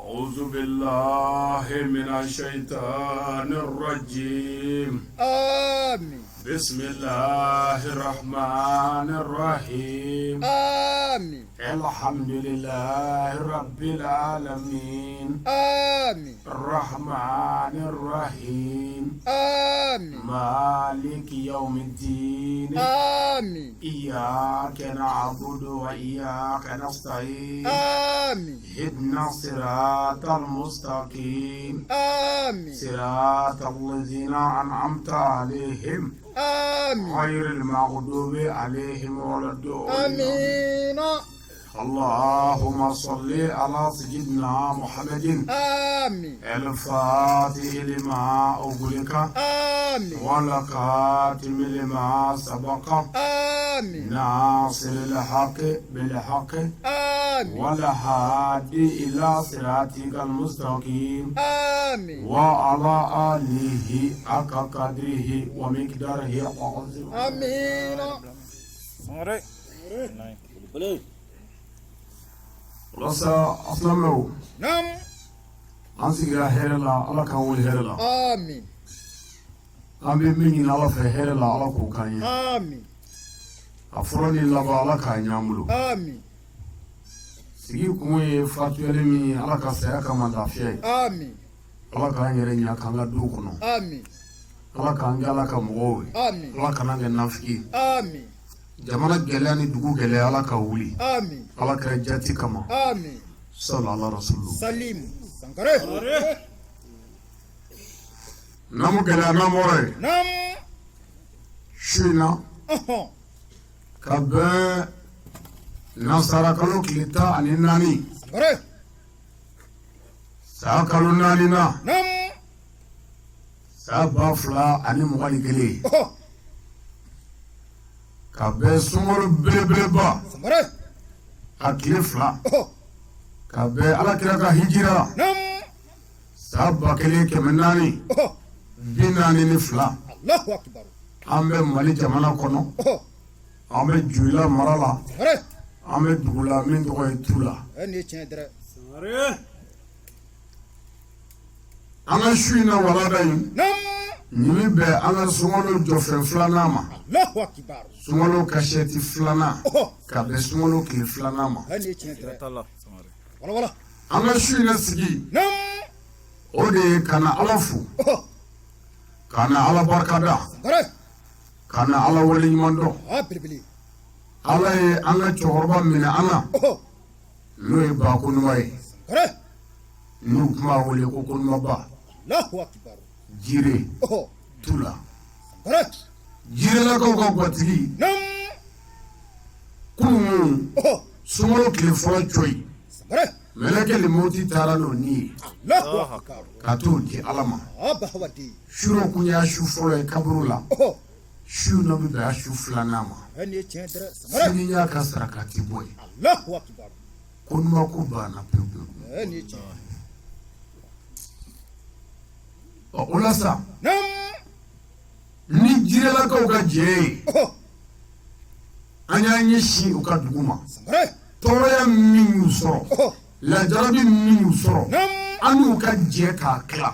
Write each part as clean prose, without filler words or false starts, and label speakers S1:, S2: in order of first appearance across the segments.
S1: أعوذ بالله من الشيطان الرجيم.
S2: آمين.
S1: بسم الله الرحمن الرحيم.
S2: آمين.
S1: الحمد لله رب العالمين.
S2: آمين.
S1: الرحمن الرحيم.
S2: آمين.
S1: مالك يوم الدين.
S2: آمين.
S1: إياك نعبد وإياك نستعين.
S2: آمين.
S1: اهدنا الصراط المستقيم.
S2: آمين.
S1: صراط الذين أنعمت عليهم
S2: آمين.
S1: غير المغضوب عليهم ولا الضالين.
S2: آمين.
S1: اللهم صل على سيدنا محمد
S2: آمين.
S1: الفاتح لما أغلق
S2: آمين.
S1: والخاتم لما سبق
S2: آمين.
S1: ناصر الحق بالحق
S2: آمين.
S1: والهادي إلى صراطك المستقيم
S2: آمين.
S1: وعلى آله حق قدره ومقداره العظيم.
S2: آمين.
S1: Rasa aslamau
S2: نعم.
S1: an sigira hɛrɛ la ala k'an wuli hɛrɛ la
S2: آمين.
S1: an bɛ min ɲini ala fɛ hɛrɛ la ala k'o k'an ye
S2: آمين.
S1: a fɔlɔ ni laban ala k'a ɲ'an bolo
S2: آمين.
S1: sigi kun ye fatuyali min ye ala ka saya kama lafiya ye
S2: آمين.
S1: ala k'an yɛrɛ ɲa k'an ka duw kɔnɔ
S2: آمين.
S1: ala k'an kɛ ala ka mɔgɔw ye
S2: آمين.
S1: ala kana kɛ nafiki ye
S2: آمين.
S1: jamana gɛlɛya ni dugu gɛlɛya ala ka wuli
S2: آمين.
S1: ala kɛra jati kama
S2: آمين.
S1: sallallahu alaihi wasallam
S2: سليم سانكري.
S1: namu gɛlɛya namɔrɔ ye
S2: نعم.
S1: su in na
S2: أها.
S1: ka bɛn nasara kalo tile 14
S2: سانكري.
S1: saa kalo 4 na
S2: نعم.
S1: saa 2021
S2: أها.
S1: ka bɛn sunkalo belebeleba
S2: سانكري.
S1: a tile 2
S2: أها.
S1: ka bɛn alakira ka hijira
S2: نعم.
S1: saa 1442
S2: أها. الله أكبر.
S1: an bɛ mali jamana kɔnɔ
S2: أها.
S1: an bɛ joyila mara la
S2: سانكري.
S1: an bɛ dugu la min tɔgɔ ye tula
S2: أني تشندرة.
S1: an ka su in na walada in
S2: نعم.
S1: nin bɛ an ka sunkalo jɔfɛn 2nan ma
S2: الله أكبر.
S1: sunkalo kasɛti 2nan
S2: أها.
S1: ka bɛn sunkalo tile 2nan ma
S2: أني تشندرة. ولا ولا.
S1: an ka su in na sigi
S2: نعم.
S1: o de ye ka na ala fo
S2: أها.
S1: ka na ala barikada
S2: سانكري.
S1: ka na ala waleɲuman dɔn
S2: بلبلي.
S1: ala ye an ka cɛkɔrɔba minɛ an na
S2: أها.
S1: n'o ye bakonuma ye
S2: سانكري.
S1: n'u tun b'a wele ko konumaba
S2: الله أكبر.
S1: jire
S2: أها.
S1: tula
S2: سانكري.
S1: jirelakaw ka gatigi
S2: نعم.
S1: kunun
S2: أها.
S1: sunkalo tile fɔlɔ coyi
S2: سانكري.
S1: mɛlɛkɛ lemoti taara n'o ni ye
S2: الله أكبر.
S1: ka t'o di ala ma
S2: أبا هودي.
S1: suro kun y'a su fɔlɔ ye kaburu la
S2: أها.
S1: su dɔ bɛ bɛn a su 2nan ma
S2: أني تشندرة. سانكري.
S1: sini y'a ka sarakati bɔ ye
S2: الله أكبر.
S1: konuma ko banna pewu pewu
S2: أني تشندرة.
S1: o la sa
S2: نعم.
S1: ni jirelakaw ka jɛ ye
S2: أها.
S1: an y'an ɲɛsin u ka dugu ma
S2: سانكري.
S1: tɔɔrɔya min y'u sɔrɔ
S2: أها.
S1: lajarabi min y'u sɔrɔ
S2: نعم.
S1: an n'u ka jɛ k'a tila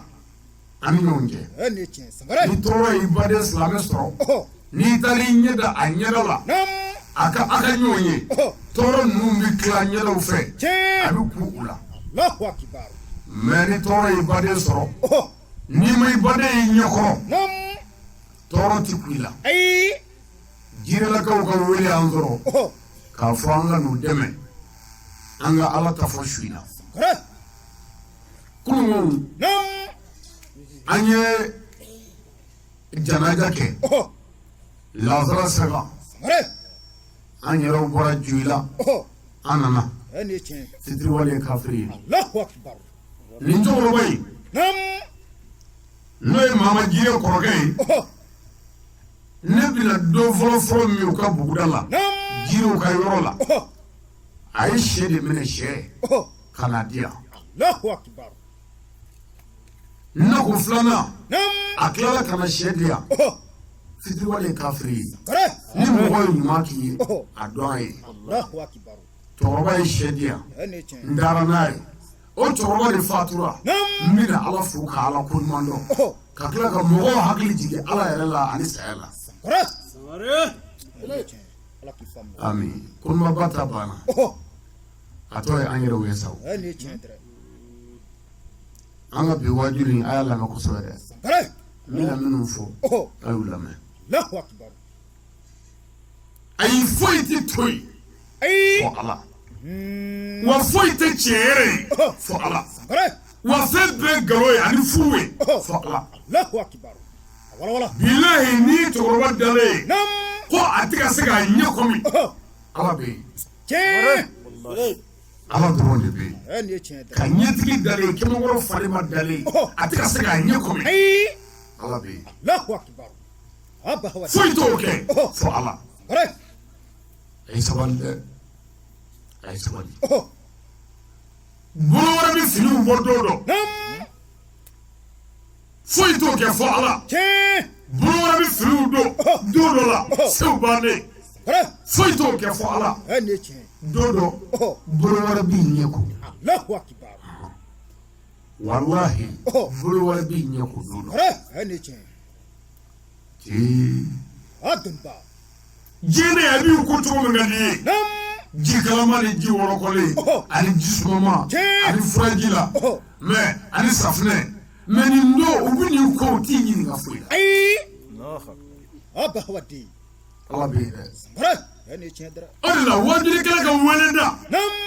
S1: an ni ɲɔgɔn cɛ
S2: أني تشندرة. سانكري.
S1: ni tɔɔrɔ y'i baden silamɛ sɔrɔ
S2: أها.
S1: n'i taara i ɲɛda a ɲɛda la
S2: نعم.
S1: a ka ɲɔgɔn ye
S2: أها.
S1: tɔɔrɔ ninnu bɛ tila ɲɛdaw fɛ a
S2: تشين.
S1: bɛ ku u la
S2: الله أكبر.
S1: mɛ ni tɔɔrɔ y'i baden sɔrɔ
S2: أها.
S1: n'i ma i baden y'i ɲɛkɔrɔ
S2: نعم.
S1: tɔɔrɔ ti ku i la
S2: أي.
S1: jirelakaw ka wele an sɔrɔ
S2: أها.
S1: k'a fɔ an ka n'u dɛmɛ an ka ala ta fɔ su in na
S2: سانكري.
S1: kunun
S2: نعم.
S1: an ye janaja kɛ
S2: أها.
S1: lazara sɛga
S2: سانكري.
S1: an yɛrɛw bɔra joyila
S2: أها.
S1: an nana
S2: أني تشين.
S1: fitiriwale ye kafiri ye
S2: الله أكبر.
S1: nin cɛkɔrɔba in
S2: نعم.
S1: n'o ye mama jire kɔrɔkɛ ye
S2: أها.
S1: ne bɛna don fɔlɔfɔlɔ min u ka buguda la
S2: نعم.
S1: jiriw ka yɔrɔ la
S2: أها.
S1: a ye sɛ de minɛ sɛ
S2: أها.
S1: ka na di yan
S2: الله أكبر.
S1: nako 2nan
S2: نعم.
S1: a tilala ka na sɛ di yan
S2: أها.
S1: fitiriwale ye kafiri ye
S2: سانكري.
S1: ni mɔgɔ ye ɲuman k'i ye a dɔn a ye
S2: الله أكبر.
S1: cɛkɔrɔba ye sɛ di yan
S2: أني تشين.
S1: n taara n'a ye o cɛkɔrɔba de fatura n bɛna ala fo ka ala ko ɲuman dɔn ka tila ka mɔgɔw hakili jigin ala yɛrɛ la ani saya la ami konumaba ta banna a tɔ ye an yɛrɛw ye sa an ka bi wajulu in a y'a lamɛn kosɛbɛ dɛ n bɛna minnu fɔ a y'u lamɛn ayi foyi tɛ to yen fɔ ala wa foyi tɛ tiɲɛ yɛrɛ ye fɔ ala wa fɛn bɛɛ nkalon ye ani furu ye fɔ ala bilahi ni cɛkɔrɔba dalen ye ko a tɛ ka se k'a ɲɛ kɔmi ala bɛ yen ala dɔrɔn de bɛ yen ka ɲɛtigi dalen kɛmɛkɔrɔ falima dalen a tɛ ka se k'a ɲɛ kɔmi ala bɛ yen foyi t'o kɛ fɔ ala a ye sabali dɛ a ye sabali bolo wɛrɛ bɛ finiw bɔ don dɔ foyi t'o kɛ fɔ ala bolo wɛrɛ bɛ finiw don don dɔ la sew bannen foyi t'o kɛ fɔ ala don dɔ bolo wɛrɛ b'i ɲɛ ko walahi bolo wɛrɛ b'i ɲɛ ko don dɔ jinɛ a b'i ko cogo min ka di ye ji kalama ni ji wɔlɔkɔlen ani ji sumama ani furaji la mɛ ani safunɛ mɛ nin don u bɛ nin ko u t'i ɲininka foyi la ala bɛ yen dɛ o de la wajulikɛla ka wele da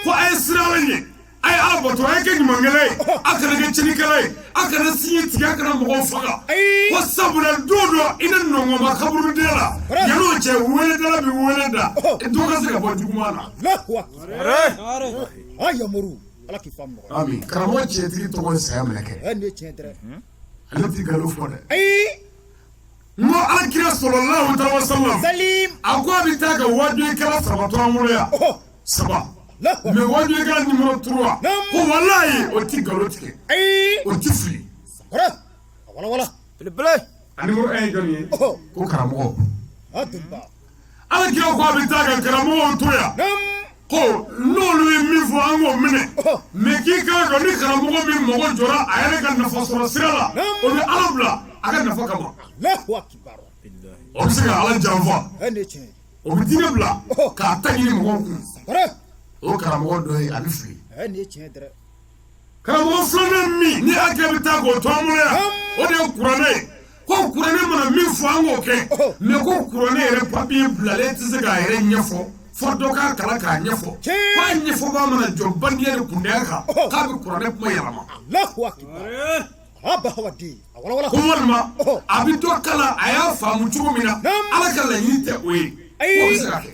S1: ko a ye sira ye a ye ala bato a ye kɛ ɲumankɛla ye a kana kɛ tiɲɛnikɛla ye a kana siɲɛ tigɛ a kana mɔgɔw faga ko sabula don dɔ i ni nɔngɔnba kaburuden la yan'o cɛ weledala bɛ wele da dɔ ka se ka bɔ juguman na ami karamɔgɔ cɛtigi tɔgɔ ye saya mɛlɛkɛ ale tɛ nkalon fɔ dɛ n ko alakira sɔlɔlahu alaihi wasallam a ko a bɛ taa ka wajulikɛla saba to an bolo yan saba mɛ wajulikɛla nimero 3 ko walayi o tɛ nkalon tigɛ o tɛ fili a nimero 1 ye jɔnni ye ko karamɔgɔ alakira ko a bɛ taa ka karamɔgɔw to yan ko n'olu ye min fɔ an k'o minɛ mɛ k'i k'a dɔn ni karamɔgɔ min mago jɔra a yɛrɛ ka nafa sɔrɔ sira la o bɛ ala bila a ka nafa kama o bɛ se ka ala janfa o bɛ diinɛ bila k'a ta ɲini mɔgɔw kun o karamɔgɔ dɔ ye a bɛ fili karamɔgɔ filanan min ni hakɛ bɛ taa k'o to an bolo yan o de ye kuranɛ ye ko kuranɛ mana min fɔ an k'o kɛ mɛ ko kuranɛ yɛrɛ papiye bilalen tɛ se k'a yɛrɛ ɲɛfɔ fɔ dɔ k'a kalan k'a ɲɛfɔ k'a ɲɛfɔba mana jɔ bandiya de kundɛya kan k'a bɛ kuranɛ kuma yɛlɛma ko walima a bɛ dɔ kalan a y'a faamu cogo min na ala ka laɲini tɛ o ye o bɛ se ka kɛ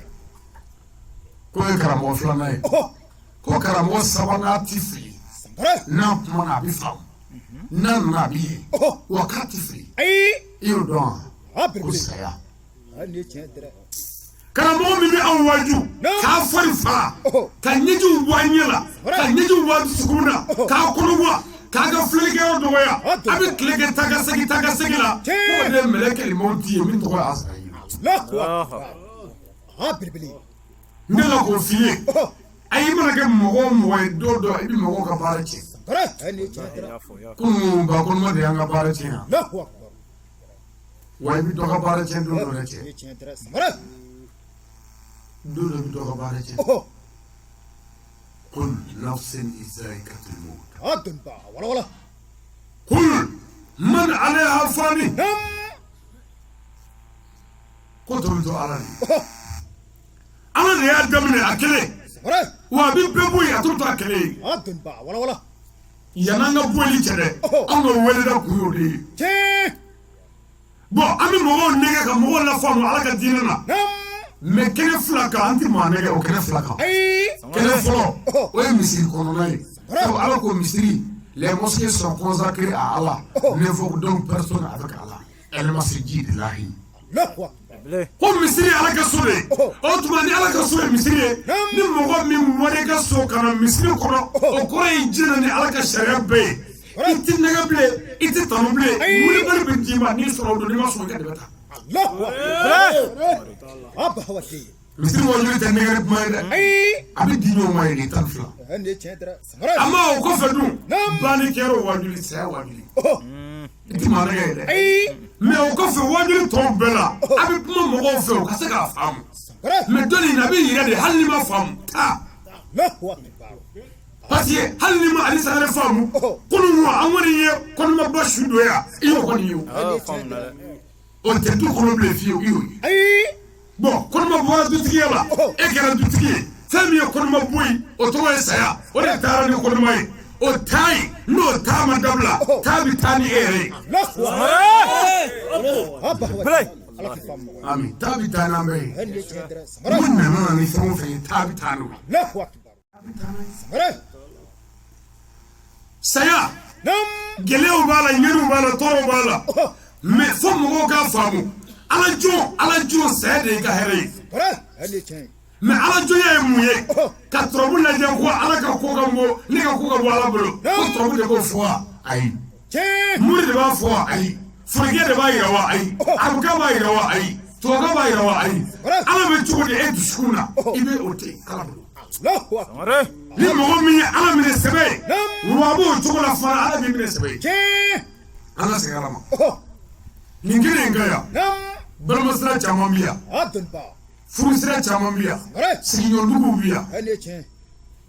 S1: ko ye karamɔgɔ filanan ye ko karamɔgɔ sabanan tɛ fili n'a kumana a bɛ faamu n'a nana a bɛ ye wa k'a tɛ fili i y'o dɔn wa ko saya karamɔgɔ min bɛ anw waju k'a fari fara ka ɲɛjiw bɔ an ɲɛ la ka ɲɛjiw bɔ a dusukun na k'a kɔnɔ bɔ k'a ka filikɛyɔrɔ dɔgɔya a bɛ tile kɛ taa ka segin la k'o de ye mɛlɛkɛ limɔti ye min tɔgɔ ye Azarayili ne la k'o f'i ye a y'i mana kɛ mɔgɔ o mɔgɔ ye don dɔ i bɛ mɔgɔw ka baara tiɲɛ kunun bakɔnɔma de y'an ka baara tiɲɛ yan wa i bɛ dɔ ka baara tiɲɛ don dɔ de cɛ don dɔ bɛ dɔ ka baara tiɲɛ kul nafsin izaikatul maut kul man alayha fani ko to bɛ to ala de ala de y'a daminɛ a kelen wa a bɛ bɛɛ bɔ yen a to a kelen ye yan'an ka bɔli cɛ dɛ anw ka weleda kun y'o de ye bon an bɛ mɔgɔw nɛgɛ ka mɔgɔw lafaamu ala ka diinɛ na mɛ kɛnɛ fila kan an tɛ maa nɛgɛ o kɛnɛ fila kan kɛnɛ fɔlɔ o ye misiri kɔnɔna ye sabu ala ko misiri les mosquées sont consacrées à Allah n'invoque donc personne avec Allah el masjid lahi ko misiri ala ka so de o tuma ni ala ka so ye misiri ye ni mɔgɔ min wari ka so ka na misiri kɔnɔ o kɔrɔ ye diinɛ ni ala ka sariya bɛɛ ye i tɛ nɛgɛ bilen i tɛ tanu bilen wulibali bɛ d'i ma n'i sɔrɔ o don n'i ma sɔn i ka dɛmɛ ta misiri wajuli tɛ nɛgɛrɛ kuma ye dɛ a bɛ di ɲɔgɔn ma ye de 12 amma o kɔfɛ dun banni kɛra o wajuli saya wajuli i ti maa nɛgɛ ye dɛ mais o kɔfɛ wajuli tɔw bɛɛ la a bɛ kuma mɔgɔw fɛ o ka se k'a faamu mais dɔnni in a bɛ yɛrɛ de hali ni ma faamu taa parce que hali ni ma ali sagale faamu kunun an kɔni ye kɔnɔmaba su dɔ yan i y'o kɔni ye o tɛ du kɔnɔ bilen fiyewu i y'o ye bon kɔnɔma bɔra dutigiya la e kɛra dutigi ye fɛn min ye kɔnɔma bɔ yen o tɔgɔ ye saya o de taara ni kɔnɔma ye o taa ye n'o taa ma dabila taa bɛ taa ni e yɛrɛ ye ami taa bɛ taa n'an bɛɛ ye mun nana na ni fɛn o fɛn ye taa bɛ taa n'o ye saya gɛlɛyaw b'a la ɲɛriw b'a la tɔɔrɔw b'a la mais fo mɔgɔw k'a faamu ala jɔn saya de y'i ka hɛrɛ ye mais ala jɔnya ye mun ye ka tɔrɔbu lajɛ ko ala ka ko ka bɔ ne ka ko ka bɔ ala bolo ko tɔrɔbu de b'o fɔ wa ayi muri de b'a fɔ wa ayi forokɛ de b'a yira wa ayi abuka b'a yira wa ayi tubabuka b'a yira wa ayi ala bɛ cogo di e dusukun na i bɛ o ten ala bolo ni mɔgɔ min ye ala minɛ sɛbɛ ye wa b'o cogo la fana ala bɛ minɛ sɛbɛ ye an ka segin ala ma nin kelen in ka yan balimasira caman bɛ yan furusira caman bɛ yan sigiɲɔgɔnduguw bɛ yan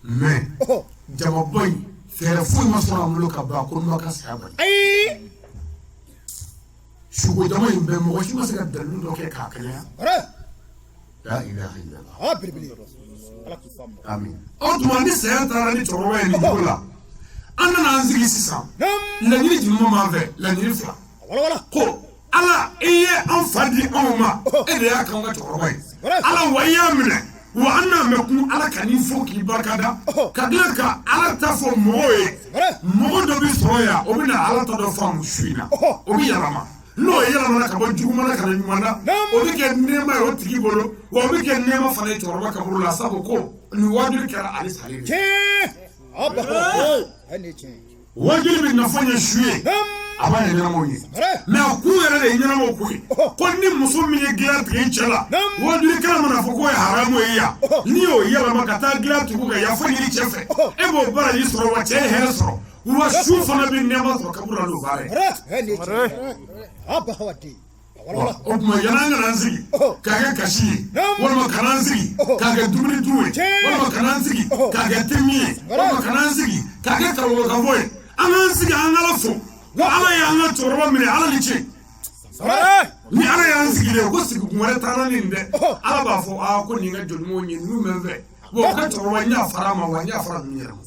S1: mais jamaba in fɛɛrɛ foyi ma sɔrɔ an bolo ka ban ko n'aw ka saya bali suko jama in bɛɛ mɔgɔ si ma se ka dalilu dɔ kɛ k'a kɛnɛya la ilaha illallah amin o tuma ni saya taara ni cɛkɔrɔba ye nin cogo la an nana an sigi sisan laɲini jumɛn b'an fɛ laɲini fila ko ala i ye an fa di anw ma e de y'a k'an ka cɛkɔrɔba ye ala wa i y'a minɛ wa an n'a mɛn kun ala ka n'i fo k'i barikada ka tila ka ala ta fɔ mɔgɔw ye mɔgɔ dɔ bɛ sɔrɔ yan o bɛ na ala ta dɔ faamu su in na o bɛ yɛlɛma n'o yɛlɛmana ka bɔ jugumana ka na ɲuman na o bɛ kɛ nɛɛma ye o tigi bolo wa o bɛ kɛ nɛɛma fana ye cɛkɔrɔba ka bolo la sabu ko nin wajuli kɛra ale salen de wajuli bɛ nafa ɲɛ su ye a b'a ye ɲɛnamaw ye mais a kun yɛrɛ de ye ɲɛnamaw ko ye ko ni muso min ye dilan tigɛ i cɛ la wajuli kɛra mana fɔ k'o ye haramu ye yan n'i y'o yɛlɛma ka taa dilan tugu ka yafa ɲini cɛ fɛ e b'o baara y'i sɔrɔ wa cɛ ye hɛrɛ sɔrɔ wa su fana bɛ nɛɛma sɔrɔ kaburu la n'o baara ye o tuma yan'an kana an sigi k'a kɛ kasi ye walima kana an sigi k'a kɛ dumuni dun ye walima kana an sigi k'a kɛ temi ye walima kana an sigi k'a kɛ karamɔgɔkanfɔ ye an k'an sigi an k'ala fo ko ala y'an ka cɛkɔrɔba minɛ ala ni ce ni ala y'an sigilen ko sigi kun wɛrɛ t'ala nin dɛ ala b'a fɔ aa ko nin ka jɔnɲumanw ye ninnu bɛ n fɛ bon o ka cɛkɔrɔba n y'a fara a ma wa n y'a fara ninnu yɛrɛ ma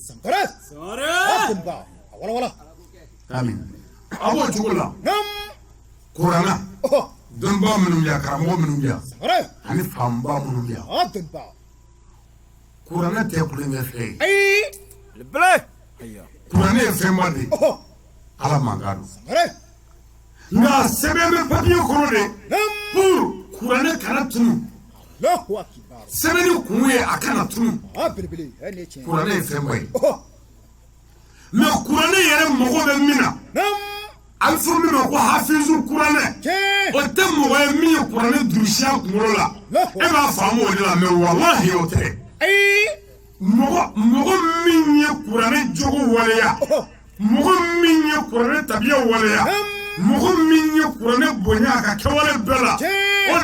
S1: amin a b'o cogo la kuranna dɔnnibaga minnu bɛ yan karamɔgɔ minnu bɛ yan ani faamaba minnu bɛ yan kuranna tɛ kulonkɛ fɛn ye kuranna ye fɛnba de ye ala mankan don nka sɛbɛn bɛ papiye kɔnɔ de pour kuranɛ kana tunu sɛbɛnni kun ye a kana tunu kuranɛ ye fɛnba ye mais kuranɛ yɛrɛ mago bɛ min na a bɛ fɔ min ma ko hafizu kuranɛ o tɛ mɔgɔ ye min ye kuranɛ durusiya kunkolo la e b'a faamu o de la mais walahi o tɛ mɔgɔ min ye kuranɛ jogo waleya mɔgɔ min ye kuranɛ tabiya waleya mɔgɔ min ye kuranɛ bonya a ka kɛwale bɛɛ la o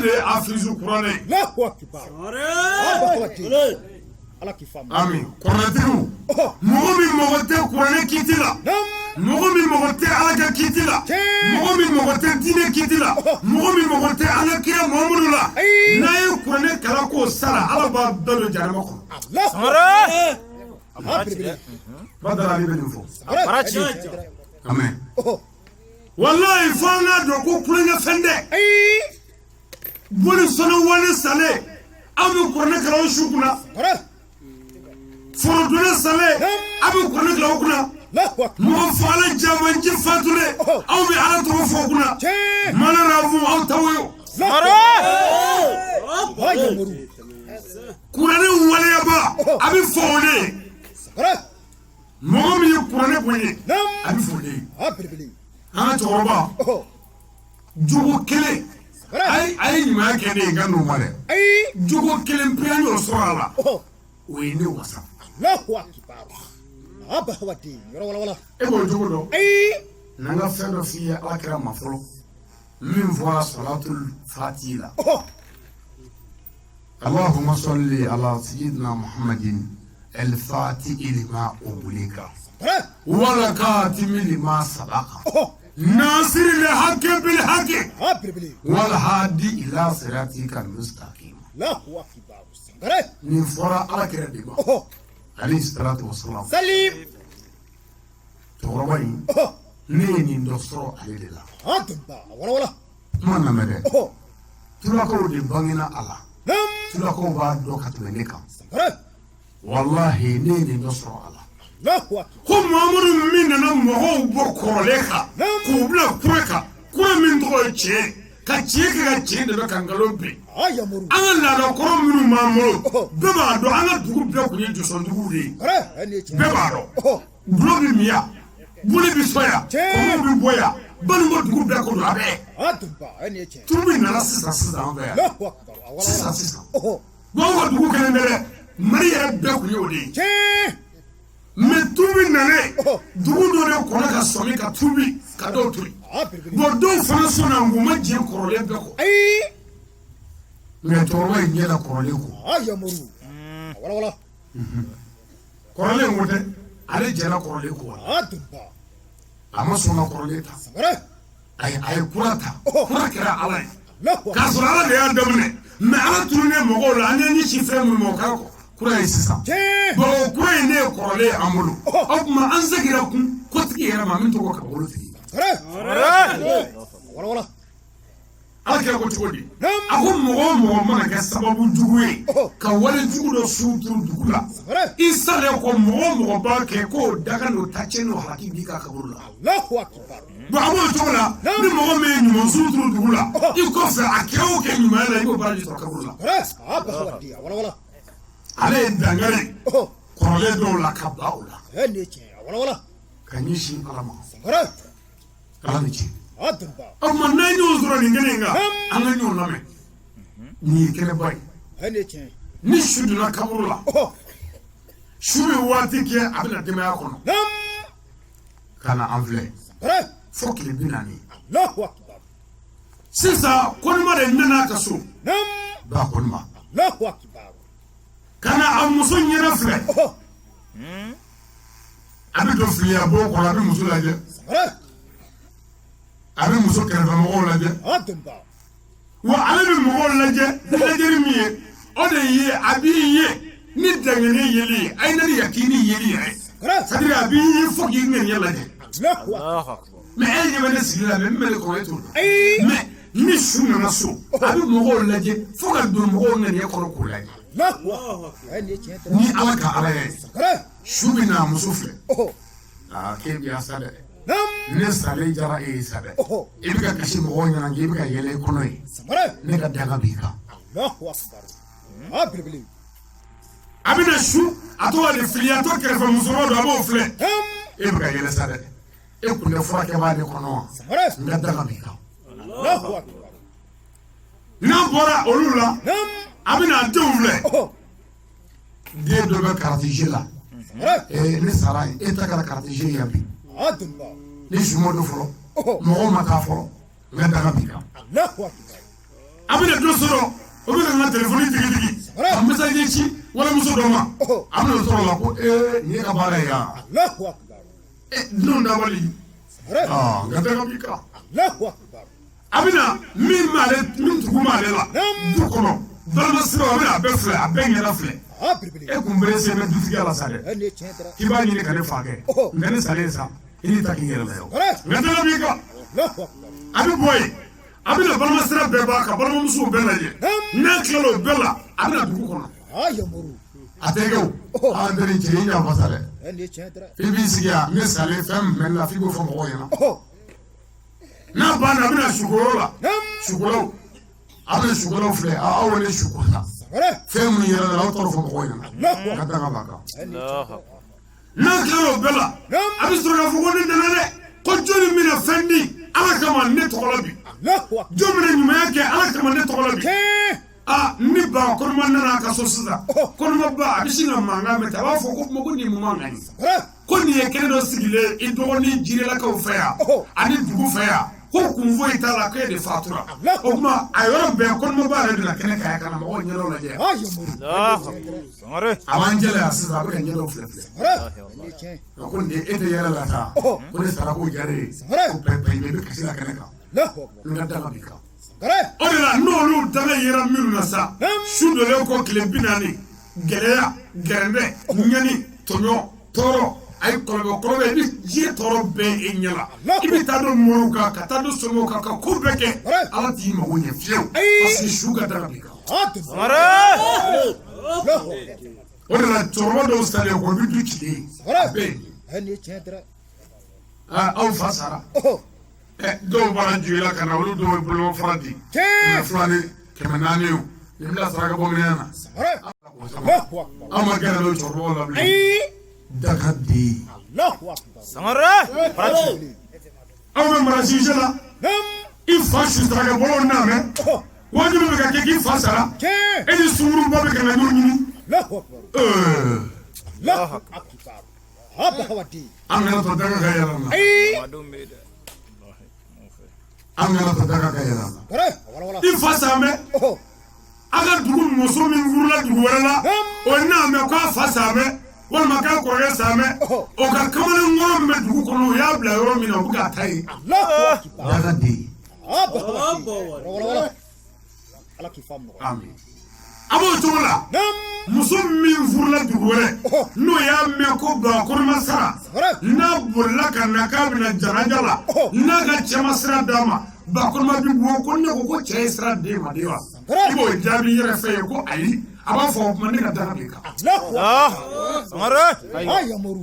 S1: de ye hafizu kuranɛ amin kuranɛtigiw mɔgɔ min mago tɛ kuranɛ kiti la mɔgɔ min mago tɛ ala ka kiti la mɔgɔ min mago tɛ diinɛ kiti la mɔgɔ min mago tɛ an ka kira Muhamadu la n'a ye kuranɛ kalan k'o sara ala b'a bɛɛ don jahanama kɔnɔ badara ale bɛ nin fɔ amen wallahi fo an k'a dɔn ko kulonkɛ fɛn tɛ boli sɔnni wale sale an bɛ kuranɛ kalan o su kunna forodunɛ sale an bɛ kuranɛ kalan o kunna mɔgɔ fagala jamanji fatulen aw bɛ ala tɔgɔ fɔ o kunna malarafu aw taw ye kuranɛ waleyaba a bɛ fɔ o de ye mɔgɔ min ye kuranɛ bonya a bɛ fɔ o de ye an ka cɛkɔrɔba jogo kelen ay ɲuman kɛ ne ye n ka n'o ma dɛ jogo kelen pe an y'o sɔrɔ a la o ye ne wasa
S2: Allahu akbar aba hawati yɔrɔ wala
S1: e b'o jogo dɔn n'an ka fɛn dɔ f'i ye ala kɛra ma fɔlɔ min fɔra salatul fati la اللهم صل على سيدنا محمد الفاتح لما أغلق والكاتم لما سبق ناصر الحق بالحق والهادي إلى صراطك المستقيم
S2: الله أكبر
S1: نفرا على كردما عليه الصلاة والسلام
S2: سليم
S1: تغربين نيني ندسترو عليه الله
S2: أنتبا ولا
S1: ما نمره تلاقوا دي بانينا الله تلاقوا بعد دوكات منيكا والله نيني ندسترو الله هم أمر مننا مهو بكروليكا كوبلا كويكا كوي من دغو تشي كاتشيكا تشي دبا كانغالوبي أنا لا كورو منو مامرو بما دو أنا دوغو بلا كوني جوسون دوغو دي بما دو بلوبي ميا بولي بيسويا كومو بيبويا بانو دوغو بلا كونو أبي توبي نالا سيسا أنبيا سيسا بانو دوغو كنندري مريا بلا كوني ودي mais tubi nane dugu do de kona ka somi ka tubi ka do turi bo do fana sona nguma je korole be ko mais torwa nyela korole ko
S2: yamuru wala
S1: korole ngote ale jela korole ko
S2: adba
S1: ama sona korole ta ay kurata kurakira ala ka sura ala de ya damne mais ala turne mo ko la ne ni chiffre mo ka ko kura yi sisan bon kura yi ne ye kɔrɔlen an bolo o tuma an seginna kun kotigi yɛrɛ ma min tɔgɔ ka bolo tigi ala kɛra ko cogo di a ko mɔgɔ o mɔgɔ mana kɛ sababu jugu ye ka wale jugu dɔ suturu dugu la i salen ko mɔgɔ o mɔgɔ b'a kɛ k'o daga n'o ta cɛ n'o hakili b'i ka kaburu la bon a b'o cogo la ni mɔgɔ min ye ɲuman suturu dugu la i kɔfɛ a kɛ o kɛ ɲuman la i b'o baara de sɔrɔ kaburu la ale ye dangare kɔrɔlen dɔw la ka ba o la ka ɲɛsin ala ma ala ni ce o tuma n'an y'o sɔrɔ nin kelen kan an ka ɲɔgɔn lamɛn nin ye kɛnɛba ye ni su donna kaburu la su bɛ waati kɛ a bɛna denbaya kɔnɔ ka na an filɛ fo tile 40 sisan kɔnima de nana ka so ba kɔnima kana a muso ɲɛna filɛ a bɛ don filiya bon kɔnɔ a bɛ muso lajɛ a bɛ muso kɛrɛfɛ mɔgɔw lajɛ wa ale bɛ mɔgɔw lajɛ lajɛli min ye o de ye a b'i ye ni dangane yeli ye a ye ne ni yakini yeli yɛrɛ c'est-à-dire a b'i ye fo k'i ŋaniya lajɛ mais e ɲɛ bɛ ne sigi la mais min bɛ ne kɔnɔ e t'o dɔn mais ni su nana so a bɛ mɔgɔw lajɛ fo ka don mɔgɔw ŋaniya kɔnɔ k'o lajɛ ni ala ka ala ye su bɛ na muso filɛ k'e bɛ sa dɛ ne salen jara e ye sa dɛ i bɛ ka kasi mɔgɔw ɲɛna i bɛ ka yɛlɛ i kɔnɔ ye ne ka daga b'i kan a bɛ na su a tɔgɔ de filiyatɔ kɛrɛfɛ musokɔrɔba dɔ a b'o filɛ e bɛ ka yɛlɛ sa dɛ e kun tɛ furakɛbaa de kɔnɔ wa n ka daga b'i kan n'an bɔra olu la a bɛ na denw filɛ den dɔ bɛ karatije la ne sara ye e ta kɛra karatije yan bi ni sumo do fɔlɔ mɔgɔw ma taa fɔlɔ n ka daga b'i kan a bɛ na dɔ sɔrɔ o bɛ na n ka telefɔni tigitigi ka message ci walimuso dɔ ma a bɛ na sɔrɔ la ko nin ye ka baara ye yan denw dabali n ka daga b'i kan a bɛ na min tugu m'ale la du kɔnɔ balima siraw a bɛ na a bɛɛ filɛ a bɛɛ ɲɛda filɛ e kun bere se bɛ dutigiya la sa dɛ k'i b'a ɲini ka ne fa kɛ nka ne salen sa i ni ta k'i yɛrɛ la yɔ nka daga b'i kan a bɛ bɔ yen a bɛ na balima sira bɛɛ b'a ka balimamusow bɛɛ lajɛ n'a tilala o bɛɛ la a bɛ na dugu kɔnɔ a tɛ kɛ o an tɛ nin cɛ i ɲa fasa dɛ i b'i sigi yan ne salen fɛn min bɛ ne la f'i k'o fɔ mɔgɔw ɲɛna n'a banna a bɛ na sukoro la sukorow a bɛ sukorow filɛ aw wele sukoro la fɛn minnu yɛrɛ la aw tɔɔrɔ fɔ mɔgɔw ɲɛna ka daga b'a kan n'a tilala o bɛɛ la a bɛ sɔrɔ k'a fɔ ko ne nana dɛ ko jɔnni bɛna fɛn di ala kama ne tɔgɔ la bi jomine ɲumanya kɛ ala kama ne tɔgɔ la bi ni ba kɔnɔma nana ka so sisan kɔnɔma ba a bɛ sin ka mankan mɛn ten a b'a fɔ ko kuma ko nin man ɲi ko nin ye kɛnɛ dɔ sigilen i dɔgɔnin jirelakaw fɛ yan ani dugu fɛ yan ko kun foyi t'a la k'e de fatura o tuma a yɔrɔ bɛɛ kɔnɔma ba yɛrɛ de la kɛnɛ ka kana mɔgɔw ɲɛdaw lajɛ a b'an jɛla yan sisan a bɛ ka ɲɛdaw filɛ ko nin e tɛ yɛrɛ la ta ko ne sara ko jare ye ko bɛɛ bɛ kasi la kɛnɛ kan n ka daga bi kan o de la n'olu daga yera minnu na sa su dolen kɔ tile 40 gɛlɛya gɛrɛndɛ ɲani tɔɲɔ tɔɔrɔ a ye kɔlɔbɛ i bɛ diɲɛ tɔɔrɔ bɛɛ e ɲɛ la i bɛ taa don mɔɔw kan ka taa don somɔgɔw kan ka ko bɛɛ kɛ ala t'i mago ɲɛ fiyewu parce que su ka daga bi kan o de la cɛkɔrɔba dɔw salen kɔ i bɛ du tile a bɛɛ ye aw fa sara dɔw bɔra jigila ka na olu dɔw ye boloma fara di 2 400 ye ni bila saraka bɔ minɛ na aw ma gɛrɛ n'o cɛkɔrɔbaw la bilen daga di aw bɛ marasise la i fa su saraka bɔlaw n'a mɛn wajibi bɛ ka kɛ k'i fa sara e ni sunkuruba bɛ ka na ɲɔgɔn ɲini an kana to daga ka yɛlɛ na an kana to daga ka yɛlɛ na i fa san bɛ a ka dugu muso min furula dugu wɛrɛ la o ye n'a mɛn k'a fa san bɛ walima k'a kɔrɔkɛ san bɛ o ka kamalen ŋɔrɔ min bɛ dugu kɔnɔ o y'a bila yɔrɔ min na o bɛ k'a ta ye daga den a b'o cogo la muso min furula dugu wɛrɛ n'o y'a mɛn ko bakɔrɔma sara n'a bolila ka na k'a bɛna janaja la n'a ka cɛma sira d'a ma bakɔrɔma bi bɔ ko ne ko cɛ ye sira den ma de wa i b'o jaabi yɛrɛ fɛ ye ko ayi a b'a fɔ o tuma ne ka daga b'i kan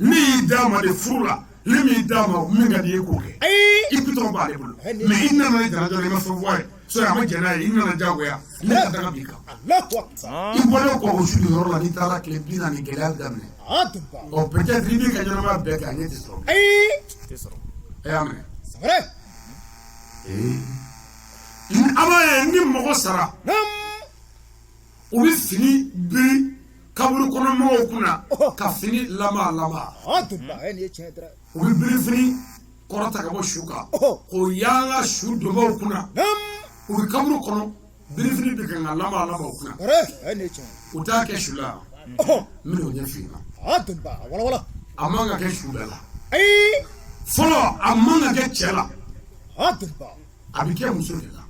S1: ni y'i d'a ma de furu la ni min y'i d'a ma min ka di ye k'o kɛ i bitɔn b'ale bolo mɛ i nana ni janaja la i ma fɛn fɔ a ye so a ma jɛn n'a ye i nana diyagoya ne ka daga b'i kan i bɔlen kɔ o su yɔrɔ la n'i taara tile 40 gɛlɛya daminɛ ɔ peut-être i b'i ka ɲɛnamaya bɛɛ kɛ a ɲɛ tɛ sɔrɔ e y'a mɛn a b'a ye ni mɔgɔ sara u bɛ fini biri kaburu kɔnɔ mɔgɔw kunna ka fini lama u bɛ biri fini kɔrɔta ka bɔ su kan k'o yaala su dɔbɔw kunna u bɛ kaburu kɔnɔ biri fini bɛ kɛ nka lama u kunna u t'a kɛ su la n bɛn'o ɲɛf'i ɲɛna a man ka kɛ su bɛɛ la fɔlɔ a man ka kɛ cɛ la a bɛ kɛ muso de la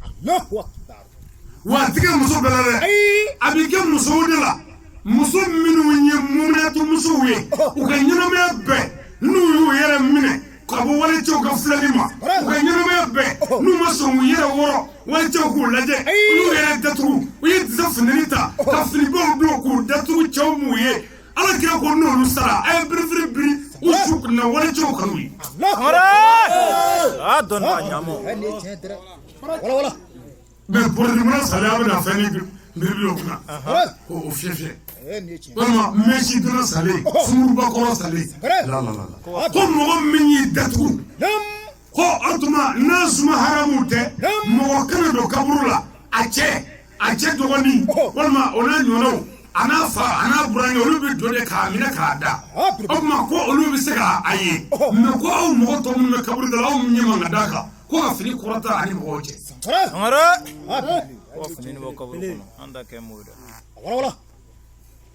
S1: wa a tɛ kɛ muso bɛɛ la dɛ a bɛ kɛ musow de la muso minnu ye mumɛtu musow ye u ka ɲɛnamaya bɛɛ n'u y'u yɛrɛ minɛ ka bɔ walicɛw ka filɛli ma u ka ɲɛnamaya bɛɛ n'u ma sɔn k'u yɛrɛ wɔrɔ walicɛw k'u lajɛ n'u yɛrɛ datugu u ye disa funtɛni ta ka finibaw don k'u datugu cɛw m'u ye ala kira ko n'olu sara a ye birifiri biri u su na walicɛw kanu ye mɛ politikimɔgɔ saliya bɛ na fɛn ni biribiri o kunna ko o fiyɛ walima mɛsi donna salen sunkuruba kɔrɔ salen ko mɔgɔ min y'i datugu ko o tuma n'a suma haramu tɛ mɔgɔ kana don kaburu la a cɛ dɔgɔnin walima o n'a ɲɔgɔnnaw a n'a fa a n'a burankɛ olu bɛ don de k'a minɛ k'a da o tuma ko olu bɛ se k'a ye mɛ ko aw mɔgɔ tɔ minnu bɛ kaburu da la aw ɲɛ man ka d'a kan ko ka fini kɔrɔta ani mɔgɔw cɛ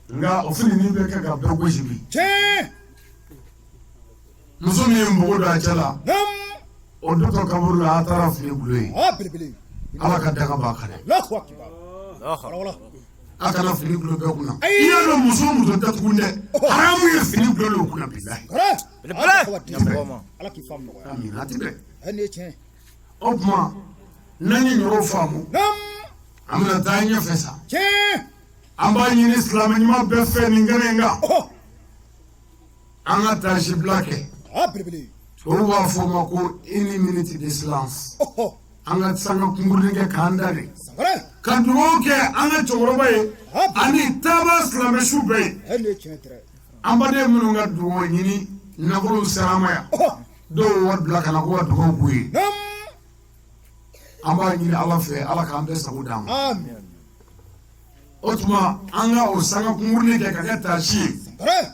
S1: nka o fini nin bɛ kɛ ka bɛɛ gosi bi muso min ye npogo don a cɛ la o dɔtɔ kaburu la a taara fini bulo ye ala ka daga b'a kan dɛ a kana fini bulo bɛɛ kunna i y'a dɔn muso o muso datugu dɛ haramu ye fini bulo o kunna bilahi amina a ti bɛn o tuma n'an ye ɲɔgɔn faamu an bɛna taa ɲɛfɛ sa an b'a ɲini silamɛ ɲuman bɛɛ fɛ nin kɛnɛ in kan an ka taasibila kɛ olu b'a fɔ o ma ko 1 minute de silence an ka sanga kunkurunin kɛ k'an da de ka dugawu kɛ an ka cɛkɔrɔba ye ani taaba silamɛ su bɛɛ ye an baden minnu ka dugawu ɲini nafolow sera an ma yan dɔw wari bila ka na ko ka dugawu k'u ye amba ni ala fe ala ka ambe sa udam
S2: amin
S1: otuma anga o sanga kumurni ke ka ta shi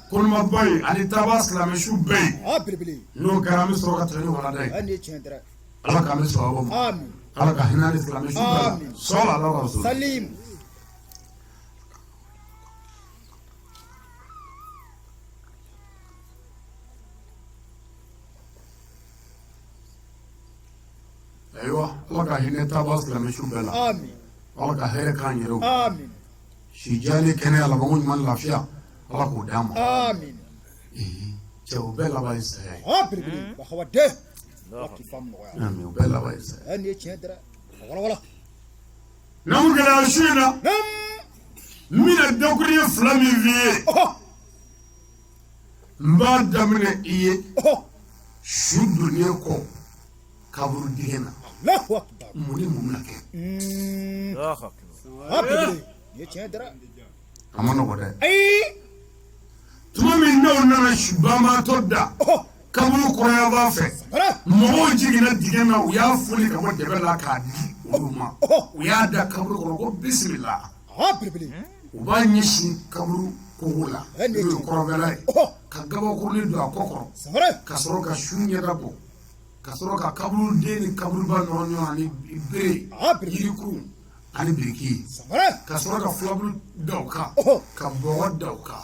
S1: kon ma boy ani tabas la me shu bay
S2: bilbili
S1: no garami so ka tani wala dai
S2: ani chendra
S1: ala ka me so abo
S2: amin
S1: ala ka hinani la me shu bala sala ala rasul
S2: salim
S1: aywa ala ka hinani tabas la me shu bala
S2: amin
S1: ala ka here kan yero
S2: amin
S1: shi jali kene ala bangun man lafiya ala ko dama
S2: amin
S1: ce o bela ba isa
S2: bilbili ba khawade wakti fam no ya
S1: amin o bela ba isa
S2: ani chendra wala
S1: namu gala shina mina dokuri flami vie mba damne iye shudu ne ko kaburu digena
S2: Allahu akbar
S1: muni mumna ke
S3: Allahu akbar
S2: bilbili ni chendra
S1: amana ko de
S2: ay
S1: tuma min no nana shubama todda kaburu ko ya ba fe mo jigina digena u ya fuli ka mo debela ka di uluma u ya da kaburu ko bismillah
S2: bilbili
S1: u ba nyishi kaburu ko wula ko korobela ka gabo ko ni do akokoro ka soro ka shunye dabo ka soro ka kaburu deni kaburu ba no ani bere yiri ku ani biriki ka soro ka flabulu dauka ka bogo dauka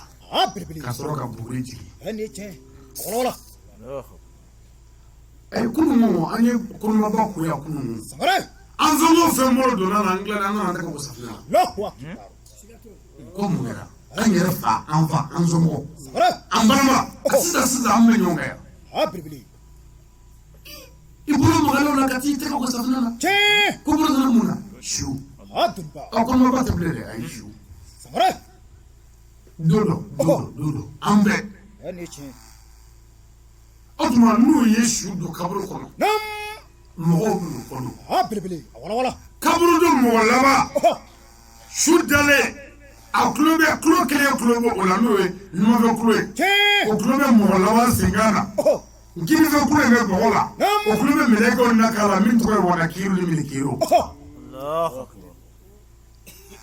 S2: bilbili
S1: ka soro ka buriji
S2: ani chen wala
S1: ay kunu mo ani kunu ma ba ku ya kunu an zo fe mo do na angla na ka wasafna
S2: Allahu akbar
S1: ko mu era an yere fa an fa an zo mo an balma sida an me nyonga ya
S2: bilbili
S1: ibulu mo galo na kati te ka wasafna na
S2: che
S1: ko buru na muna shu
S2: adba
S1: akon ma ba te blele ay shu dodo ambe
S2: ani chen
S1: otuma nu yeshu do kaburu kono
S2: nam
S1: mo bu kono
S2: bilbili wala
S1: kaburu do mo laba shu dale aklobe klobo ona no e no be kloe
S2: che
S1: o klobe mo laba singana ngini be kloe be bola o klobe meleko na kala min to wona kiru ni milikiro
S3: Allahu akbar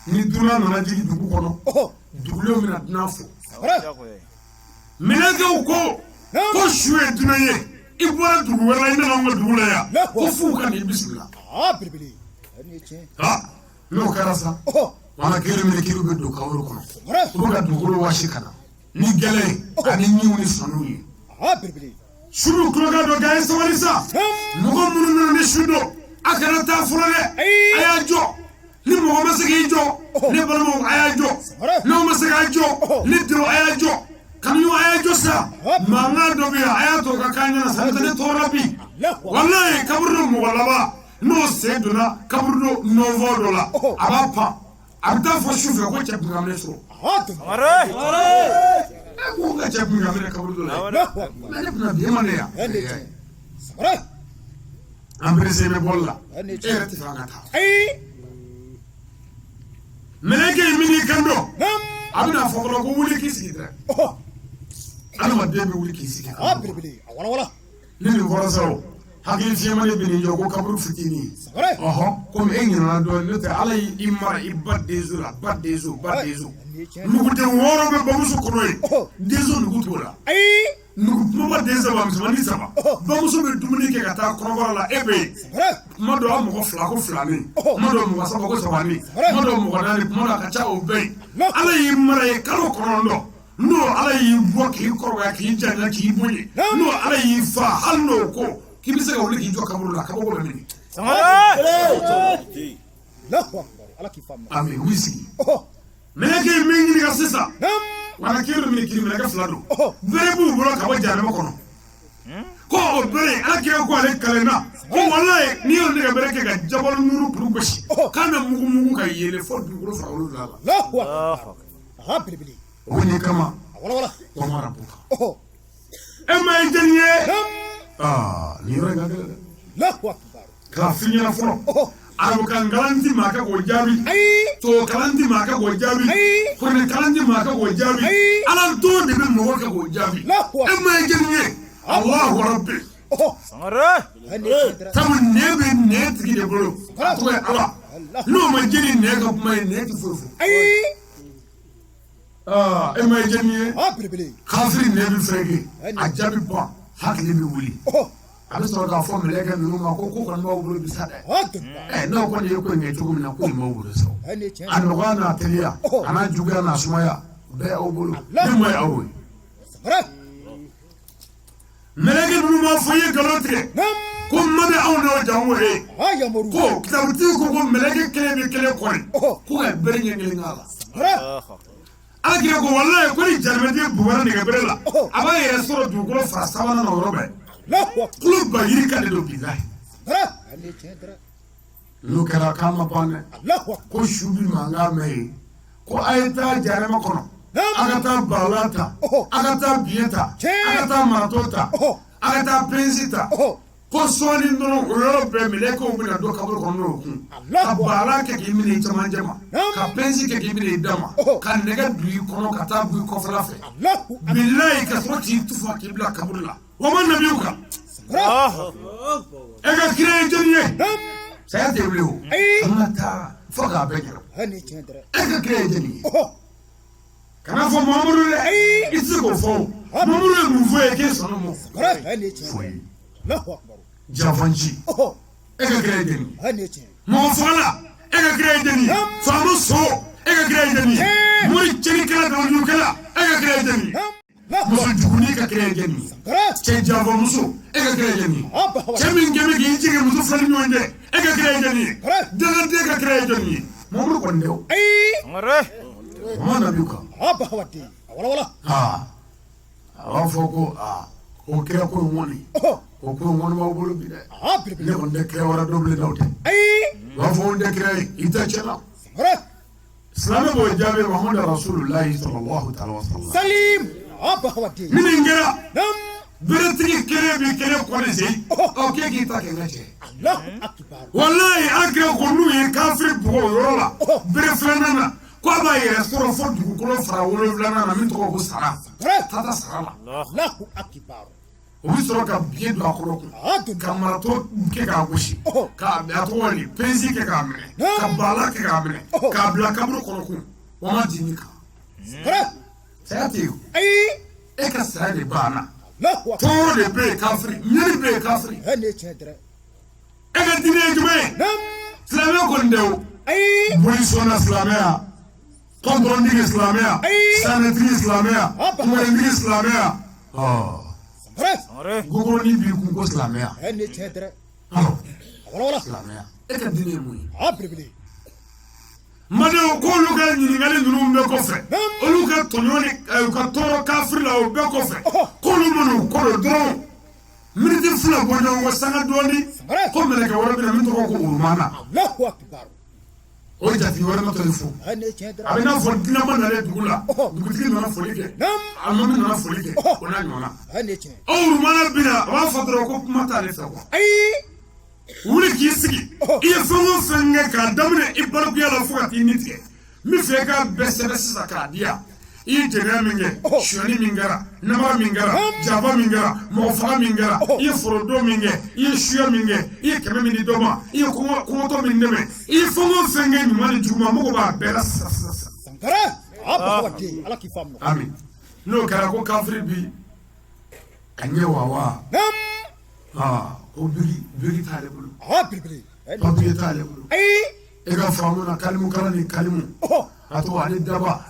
S1: ni duna na jigi dugu kono dugulo mina dnafo meleko ko shuwe dunaye ibwa dugu wala ina ngo dugula ya ko fuka ni bismillah
S2: bilbili ani chen
S1: no karasa wana kiri milikiro be do kawro kono buga dugulo washikana ni gele ani nyiwni sanuni
S2: bilbili
S1: shudu kloga do gaye sawarisa mugo munu ne shudo akara ta furale ayajo ni mugo masigi jo ni balmo ayajo no masigi jo ni dro ayajo kanu ayajo sa manga do bi ayato ka kanya na sanata ne torabi wallahi kaburu mu walaba no seduna kaburu no vodola abapa abda fo shufe ko chebu ngamne so
S3: Mare
S1: ko ga chebu ngamne kaburu la na na bi mane ya ambrese me bolla erati fangata meleke mini kando abina fokolo ko wuli kisi dra ana wadde be wuli kisi ka
S2: bilbili wala
S1: ni korasaro hakili fiemane bini jogo kaburu fitini ko me engina do ne te alay imara ibadde zura badde zu nugude woro be bamusu konoy dezo nugutola nugu ma deza ba mzmani saba bamusu be dumuni ke kata korogora la ebe mado am ko fla ko flani mado mo saba ko sabani mado mo dali mado ka cha obey alay imara kalo konondo no alay boki ko ya ki jana ki bunyi no alay fa halno ko kibisa ka wuli ki jo kaburu la kaboko be mini
S2: Allahu akbar ala kifam
S1: ami wisi meleke mingi ga sisa wana kiro mini kiri meleke flado bere bu bolo ka wajana makono ko bere ala ke ko ale kalena ko wallahi ni on de bere ke ga jabal nuru puru bashi kana mugu ka yele fo du bolo fa wulu la
S2: Allahu akbar bilbili
S1: woni kama
S2: wala
S1: ko mara buka ema enjenye ni ra ga
S2: Allahu akbar
S1: ka finya fo abu kan garanti maka go jabi to kalanti maka go jabi ko ne kalanti maka go jabi alan to de be mo ka go jabi amma jenye Allahu rabbi
S3: Sangare.
S1: sabu nɛɛ bɛ nɛɛ tigi de bolo a tɔgɔ ye ala n'o ma jeni nɛɛ ka kuma ye nɛɛ ti foyi fɔ e ma ye jeni ye kafiri nɛɛ bɛ fɛrɛke a jaabi ban hakili bɛ wuli a bɛ sɔrɔ k'a fɔ mɛlɛkɛ ninnu ma ko kɔni b'aw bolo bi sa dɛ n'aw kɔni ye ko in kɛ cogo min na ko in b'aw bolo sa a nɔgɔya n'a teliya a n'a juguya n'a sumaya bɛɛ y'aw bolo ne ma ye aw ye mɛlɛkɛ ninnu b'a fɔ i ye nkalon tigɛ ko ma bɛ anw n'aw jango ye ko kitabutigi ko mɛlɛkɛ kelen bɛ kelen kɔri ko ka bere ɲɛ kelen k'a la alakira ko walayi ko ni jalimɛtigi bugɔra nɛgɛbere la a b'a yɛrɛ sɔrɔ dugukolo fara sabanan na o yɔrɔ bɛɛ kulo ba yiri ka de don bilahi n'o kɛra k'an ma ban dɛ ko su bi mankan mɛn ye ko a ye taa jarɛma kɔnɔ a ka taa bawula ta a ka taa biɲɛ ta a ka taa maratɔ ta a ka taa pensi ta ko sɔɔni dɔrɔn o yɔrɔ bɛɛ mɛlɛkɛw bɛna don kaburu kɔnɔ n'o kun ka bawula kɛ k'i minɛ i cɛmancɛ ma ka pensi kɛ k'i minɛ i da ma ka nɛgɛ don i kɔnɔ ka taa bɔ i kɔfɛla fɛ bilayi ka sɔrɔ k'i tufa k'i bila kaburu la o ma nabiw kan e ka kira ye jɔnni ye saya tɛ wuli o an ka taa fo k'a bɛɛ ɲɛna e ka kira ye jɔnni ye kana fɔ mamadu dɛ i tɛ se k'o fɔ o mamadu ye mun fɔ ye k'e sɔnna o ma foyi janfanci e ka kira ye jɔnni ye mɔgɔ fagala e ka kira ye jɔnni ye faama so e ka kira ye jɔnni ye mori cɛnikɛla dawulujukɛla e ka kira ye jɔnni ye muso juguni ka kira ye jɔnni ye cɛ janfamuso e ka kira ye jɔnni ye cɛ min kɛ bɛ k'i jigi muso fila ni ɲɔgɔn cɛ e ka kira ye jɔnni ye danganden ka kira ye jɔnni ye mamadu kɔni tɛ o o ma nabi kan a b'a fɔ ko o kira ko in ŋɔni o ko in ŋɔni b'aw bolo bi dɛ ne kɔni tɛ kira wɛrɛ dɔ bilen n'aw tɛ u b'a fɔ n tɛ kira ye i tɛ tiɲɛ na silamɛ b'o jaabi Muhamadu Rasulullahi sallallahu ta'ala wa sallam ni nin kɛra beretigi kelen bi kelen kɔlɔsi k'e k'i ta kɛ n ka cɛ walayi an kira ko n'u ye kafiri bugɔ o yɔrɔ la bere filanan na ko a b'a yɛrɛ sɔrɔ fo dugukolo fara 7 na min tɔgɔ ko sara tata sara la o bɛ sɔrɔ ka biɲɛ don a kɔrɔ kun ka maratɔ kɛ k'a gosi k'a a tɔgɔ di pensi kɛ k'a minɛ ka bala kɛ k'a minɛ k'a bila kaburu kɔnɔ kun o ma jigin kan saya tɛ yen e ka saya de banna tɔɔrɔ de bɛ yen kafiri ɲɛni bɛ yen kafiri e ka diinɛ ye jumɛn ye silamɛ kɔni tɛ o boli sɔnna silamɛya kɔntɔrɔntigi silamɛya sanɛtigi silamɛya kumɛrɛntigi silamɛya gogoroni b'i kun ko silamɛya silamɛya e ka diinɛ ye mun ye madenw k'olu ka ɲininkali ninnu bɛɛ kɔfɛ olu ka tɔɲɔ ni ka tɔɔrɔ kafiri la o bɛɛ kɔfɛ k'olu man'u kɔrɔ dɔrɔn miniti 2 bɔ ɲɔgɔn kɔ sanga dɔɔni ko mɛlɛkɛ wɛrɛ bɛ na min tɔgɔ ko urumana o jatigi wɛrɛ ma tɔli fo a bɛ n'a fɔ dinama nalen dugu la dugutigi nana foli kɛ alimami nana foli kɛ o n'a ɲɔgɔnna o urumana bina a b'a fɔ dɔrɔn ko kuma t'ale fɛ kuwa wuli k'i sigi i ye fɛn o fɛn kɛ k'a daminɛ i balikuya la fo ka t'i ni tigɛ n bɛ fɛ i k'a bɛɛ sɛbɛn sisan k'a di yan i ye jɛnɛya min kɛ sonyani min kɛra namara min kɛra jaba min kɛra mɔgɔ faga min kɛra i ye forodon min kɛ i ye suya min kɛ i ye kɛmɛ min di dɔ ma i ye kɔngɔtɔ min dɛmɛ i ye fɛn o fɛn kɛ ɲuman ni juguman mɔgɔw b'a bɛɛ la sisan ami n'o kɛra ko kafiri bi a ɲɛ wawa ko biri t'ale bolo papiye t'ale bolo e ka faamu na kalimu kala ni kalimu a to ale daba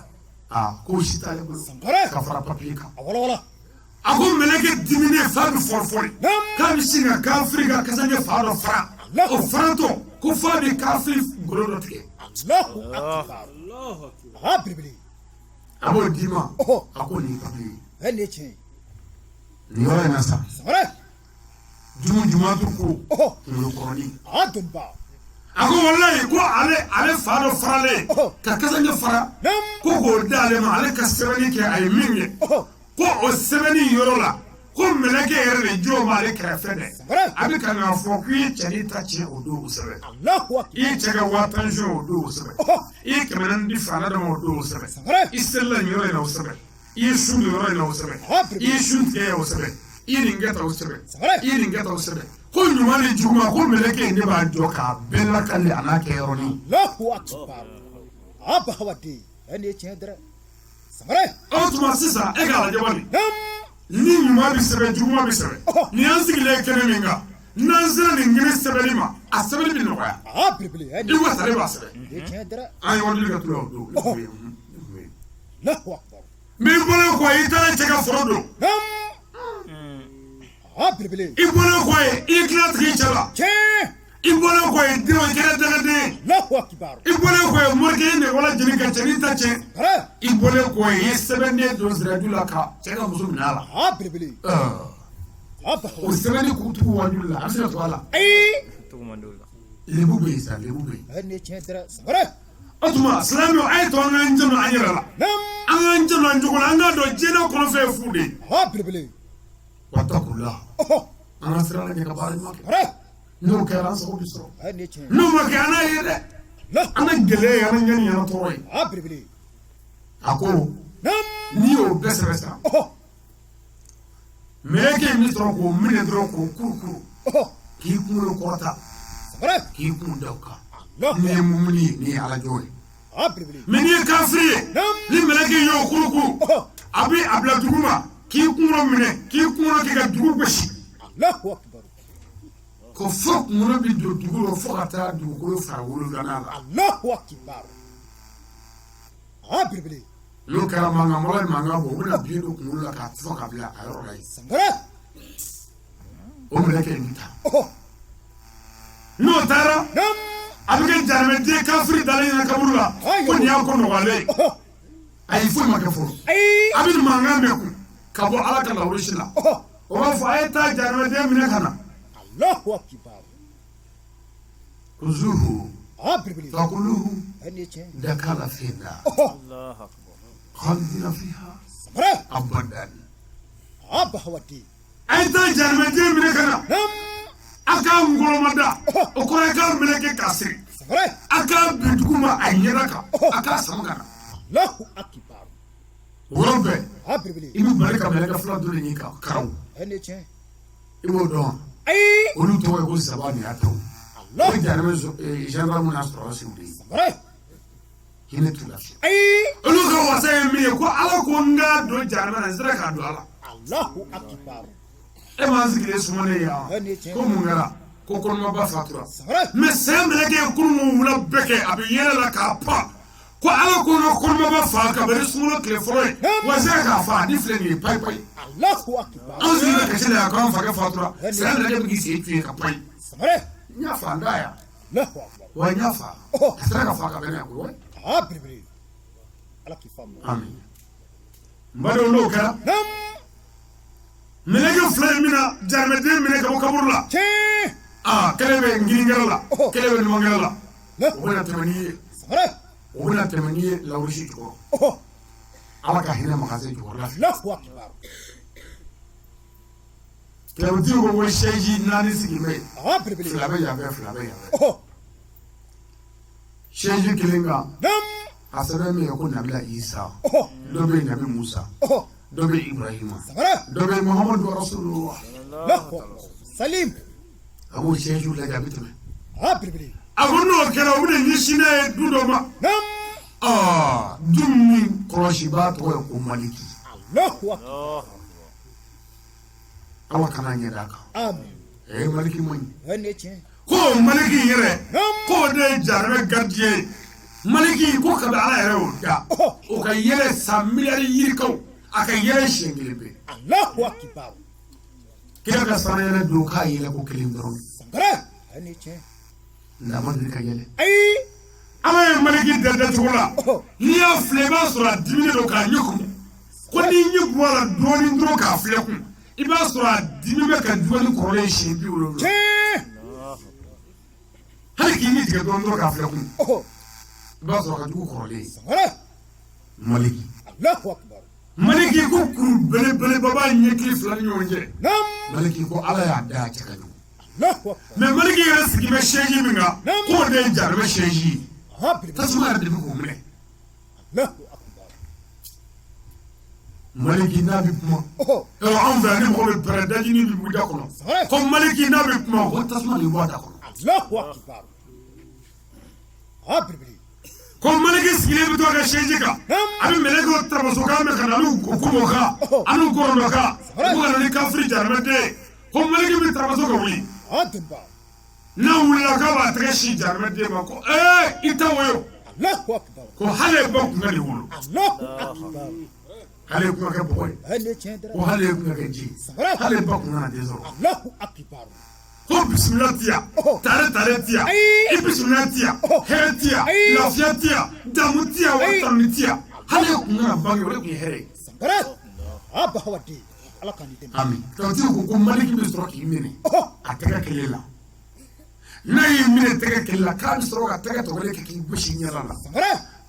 S1: k'o si t'ale bolo ka fara papiye kan a ko mɛlɛkɛ diminen fa bɛ fɔrifɔri k'a bɛ sin ka kafiri ka kasange fa dɔ fara o farantɔ ko fa bɛ kafiri golo dɔ tigɛ a b'o d'i ma a ko nin papiye nin yɔrɔ in na sa jumatu ko ŋolokɔrɔni a ko walayi ko ale fa dɔ faralen ka kasange fara ko k'o d'ale ma ale ka sɛbɛnni kɛ a ye min kɛ ko o sɛbɛnni yɔrɔ la ko mɛlɛkɛ yɛrɛ de jɔ b'ale kɛrɛfɛ dɛ a bɛ ka n'a fɔ k'i ye cɛ ni ta tiɲɛ o don kosɛbɛ i ye cɛ ka 1000 suɲɛ o don kosɛbɛ i ye 400 di fa dɔ ma o don kosɛbɛ i selila nin yɔrɔ in na kosɛbɛ i ye sun nin yɔrɔ in na kosɛbɛ i ye sun tigɛ o kosɛbɛ i nin kɛta o sɛbɛn
S2: Sagara.
S1: i ye nin kɛta o sɛbɛn ko ɲuman ni juguman ko mɛlɛkɛ in de b'a jɔ k'a bɛɛ lakali a n'a kɛ yɔrɔnin
S2: Allahu akbar. Aba hawati. Ani tiɲɛ dɛrɛ. Sagara.
S1: o tuma sisan e k'a lajɛ bani
S2: Nam.
S1: ni ɲuman bi sɛbɛn juguman bi sɛbɛn nin y'an sigilen kɛnɛ min kan n'an sera nin kelen sɛbɛnni ma a sɛbɛnni bi nɔgɔya
S2: Bilibili. Ani
S1: i wasalen b'a sɛbɛn
S2: ni tiɲɛ dɛrɛ.
S1: an ye wajuli kɛ tula o don ne tun bɛ yen.
S2: Allahu akbar.
S1: mais i bɔlen kɔ i taara cɛ ka foro don
S2: Nam. Bilibili.
S1: i bɔlen kɔ ye i ye tila tigi cɛ la
S2: Tiɲɛ.
S1: i bɔlen kɔ ye denw i kɛra dagaden
S2: Allahu akbar.
S1: i bɔlen kɔ ye morikɛ ye nɛgɛwala jeni ka cɛnin ta cɛ
S2: Sagara.
S1: i bɔlen kɔ ye i ye sɛbɛnden don siraju la ka cɛ ka muso minɛ a la
S2: Bilibili.
S1: o
S2: Aba hawati.
S1: sɛbɛnni k'u tugu wajuli la an bɛ se ka to a la
S2: Ayi.
S3: Tugumandola.
S1: lebu bɛ yen sa lebu bɛ yen
S2: Ani tiɲɛ dɛrɛ. Sagara.
S1: o tuma silamɛw a ye to an k'an jɛnɔ an yɛrɛ la
S2: Nam.
S1: an k'an jɛnɔ an cogo la an k'a dɔn diɲɛ kɔnɔ fɛn ye fu de ye
S2: Bilibili.
S1: watakula an ka sira lajɛ ka baara ɲuman kɛ
S2: Sagara.
S1: n'o kɛra an sago bɛ sɔrɔ
S2: Ani tiɲɛ.
S1: n'o ma kɛ an n'a ye dɛ an ka gɛlɛya ye an ka ɲani y'an tɔɔrɔ ye
S2: Bilibili.
S1: a ko
S2: Nam.
S1: n'i y'o bɛɛ sɛbɛn sisan mɛlɛkɛ in bɛ sɔrɔ k'o minɛ dɔrɔn k'o kurukuru k'i kunkolo kɔrɔta
S2: Sagara.
S1: k'i kun da o kan
S2: Allahu
S1: n'i ye mumuni ye n'i ye alajɔ ye
S2: Bilibili.
S1: mɛ n'i ye kafiri ye
S2: Nam.
S1: ni mɛlɛkɛ in y'o kurukuru a bɛ a bila dugu ma k'i kunkolo minɛ k'i kunkolo kɛ ka dugu gosi
S2: Allahu akbar.
S1: ko fo kunkolo bɛ don dugu la fo ka taa dugukolo fara wolonwula la
S2: Allahu akbar. Bilibili.
S1: n'o kɛra mankan mɔgɔ ye mankan bɔ u bɛna biɲɛ don kunkolo la k'a fɔ ka bila a yɔrɔ la yen
S2: Sagara.
S1: o mɛlɛkɛ in bɛ taa
S2: Oh.
S1: n'o taara
S2: Nam.
S1: a bɛ kɛ jaramɛden kafiri dalen ɲɛna kaburu la ko nin y'a ko nɔgɔyalen ye ayi foyi ma kɛ fɔlɔ
S2: Ayi.
S1: a bɛ nin mankan bɛɛ kun ka bɔ ala ka lawurusi la o b'a fɔ a ye taa jaramɛden minɛ ka na
S2: Allahu akbar.
S1: kuzuhu
S2: Bilibili.
S1: fakuluhu
S2: Ani tiɲɛ.
S1: dakala fiha
S3: Allahu akbar.
S1: khalidina fiha
S2: Sagara.
S1: abadan
S2: Aba hawati.
S1: a ye taa jaramɛden minɛ ka na
S2: Nam.
S1: a k'a ngolomada o kɔrɔ ye k'a meleke k'a siri
S2: Sagara.
S1: a k'a bin dugu ma a ɲɛda kan a k'a sama ka na
S2: Allahu akbar.
S1: o yɔrɔ bɛɛ
S2: Bilibili.
S1: i bɛ bali ka mɛlɛkɛ fila dɔ de ɲini ka karaw
S2: Ani tiɲɛ.
S1: i b'o dɔn wa
S2: Ayi.
S1: olu tɔgɔ ye ko saba ni ataw o
S2: Allah.
S1: ye jaramɛ gendarme n'a sɔrɔsiw de ye
S2: Sagara.
S1: hinɛ t'u lafiya
S2: Ayi.
S1: olu ka wasa ye min ye ko ala ko n k'a don jaramɛ na n sera k'a don a la
S2: Allahu akbar.
S1: e m'an sigilen sumanen yan
S2: Ani tiɲɛ.
S1: ko mun kɛra ko kɔnɔmaba fatura
S2: Sagara.
S1: mɛ sɛ mɛlɛkɛ ye kurun wula bɛɛ kɛ a bɛ yɛlɛ la k'a pan ko ala ko n ka kɔnɔmaba fa ka bɛn ni sunkalo tile fɔlɔ ye wa sera k'a fa a ni filɛ nin ye payi payi
S2: Allahu akbar.
S1: anw sigilen kasi la yan ko an fakɛ fatura sɛ mɛlɛkɛ bɛ k'i sen tuyɛ ka payi
S2: Sagara.
S1: n y'a fa n da yan
S2: Allahu akbar.
S1: wa n y'a fa a sera ka fa ka bɛn n'a ye koyi
S2: Bilibili. Ala k'i faamu.
S1: ami n badenw n'o kɛra
S2: Nam.
S1: mɛlɛkɛ fila in bɛna jaramɛden minɛ ka bɔ kaburu la
S2: Tiɲɛ.
S1: kɛlɛ bɛ ngirinkɛlɛ la kɛlɛ bɛ numankɛlɛ la
S2: Nam.
S1: o bɛna tɛmɛ n'i ye
S2: Sagara.
S1: o bɛna tɛmɛ n'i ye lawurusi jukɔrɔ ala ka hinɛ magasin jukɔrɔ la
S2: Allahu akbar.
S1: kɛlɛbutigiw ko sɛji naani sigi bɛ yen
S2: Bilibili.
S1: fila bɛ yan fɛ fila bɛ yan fɛ sɛji kelen kan
S2: Nam.
S1: a sɛbɛn min ye ko nabila isa dɔ bɛ yen nabi musa dɔ bɛ yen ibrahima
S2: Sagara.
S1: dɔ bɛ yen muhammadu rasulullah
S2: Allahu akbar. Salim.
S1: a b'o sɛjiw lajɛ a bɛ tɛmɛ
S2: Bilibili.
S1: a ko n'o kɛra o bɛna ɲɛsin n'a ye du dɔ ma
S2: Nam.
S1: du min kɔlɔsibaa tɔgɔ ye ko maliki
S2: Allahu akbar.
S3: Allahu
S1: ala kana ɲɛ d'a kan
S2: Amin.
S1: maliki man ɲi
S2: Ani tiɲɛ.
S1: ko maliki yɛrɛ k'o de ye jaramɛ garidiɲɛ ye maliki ko kabi ala yɛrɛ y'o da o ka yɛlɛ san miliyari yirikaw a ka yɛlɛ siɲɛ kelen bɛ
S2: Allahu akbar.
S1: kira ka sanu yɛlɛ don k'a yɛlɛ ko kelen dɔrɔn
S2: Sagara. Ani tiɲɛ.
S1: nka ma deli ka yɛlɛ
S2: Ayi.
S1: ala ye maliki dɛdɛ cogo la n'i y'a filɛ i b'a sɔrɔ a diminen don k'a ɲɛ kun ko n'i ɲɛ bɔ a la dɔɔnin dɔrɔn k'a filɛ kun i b'a sɔrɔ a dimi bɛ ka juguya ni kɔrɔlen siɲɛ 70
S2: Tiɲɛ.
S1: hali k'i ni tigɛ dɔɔnin dɔrɔn k'a filɛ kun i b'a sɔrɔ a ka jugu kɔrɔlen
S2: Sagara.
S1: maliki
S2: Allahu akbar.
S1: maliki ko kuru belebeleba b'a ɲɛkili fila ni ɲɔgɔn cɛ
S2: Nam.
S1: maliki ko ala y'a da a cɛ ka jugu
S2: Allahu akbar.
S1: mɛ maliki yɛrɛ sigi bɛ sɛji min kan k'o de ye jaramɛ sɛji ye
S2: Bilibili.
S1: tasuma yɛrɛ de bɛ k'o minɛ
S2: Allahu akbar.
S1: maliki n'a bɛ kuma anw fɛ ni mɔgɔ bɛ pɛrɛn dajini bɛ bɔ da kɔnɔ ko maliki n'a bɛ kuma ko tasuma de bɔ da kɔnɔ ko maliki sigilen bɛ to ka seji kan a bɛ mɛlɛkɛw tarabasokan mɛn ka na n'u komokan an'u kɔrɔdɔkan ko ka na ni kafiri jaramɛden ko maliki bɛ tarabaso ka wuli n'a wulila k'a b'a tɛgɛ si jaramɛden ma ko i ta woyo ko hali ba kun ka de wolo hali kuma kɛ bɔgɔ ye ko hali kuma kɛ ji hali ba kun kana den sɔrɔ ko bisimila tiya tare tiya i bisimila tiya hɛrɛ tiya lafiya tiya damu tiya wari tanuni tiya hali kun kana bange o de kun ye hɛrɛ ye ami tɔntigiw ko maliki bɛ sɔrɔ k'i minɛ a tɛgɛ kelen la n'a y'i minɛ tɛgɛ kelen la k'a bɛ sɔrɔ ka tɛgɛ tɔgɔlen kɛ k'i gosi ɲɛda la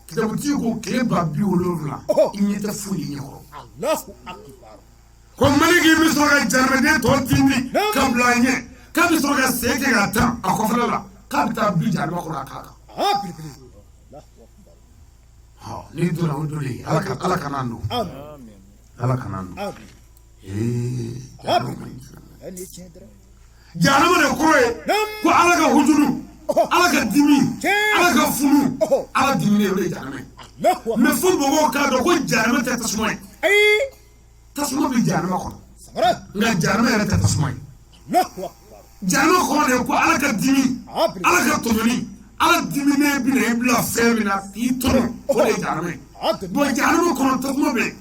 S1: kitabutigi ko tile 70,000 i ɲɛ tɛ foyi ɲɛkɔrɔ ko maliki bɛ sɔrɔ ka jaramɛden tɔ tindi ka bila a ɲɛ k'a bɛ sɔrɔ ka sen kɛ k'a tan a kɔfɛla la k'a bɛ taa bin jarama kɔrɔ a k'a kan n'i donna o dole ye ala kana don ala kana don jahanama de kɔrɔ ye ko ala ka hujuru ala ka dimi ala ka funu ala diminen o de ye jahanama ye mais fo mɔgɔw k'a dɔn ko jahanama tɛ tasuma ye tasuma bɛ jahanama kɔnɔ nka jahanama yɛrɛ tɛ tasuma ye jahanama kɔrɔ de ye ko ala ka dimi ala ka tɔɲɔni ala diminen bɛ na i bila fɛn min na k'i tɔnɔ o de ye jahanama ye bon jahanama kɔnɔ tasuma bɛ yen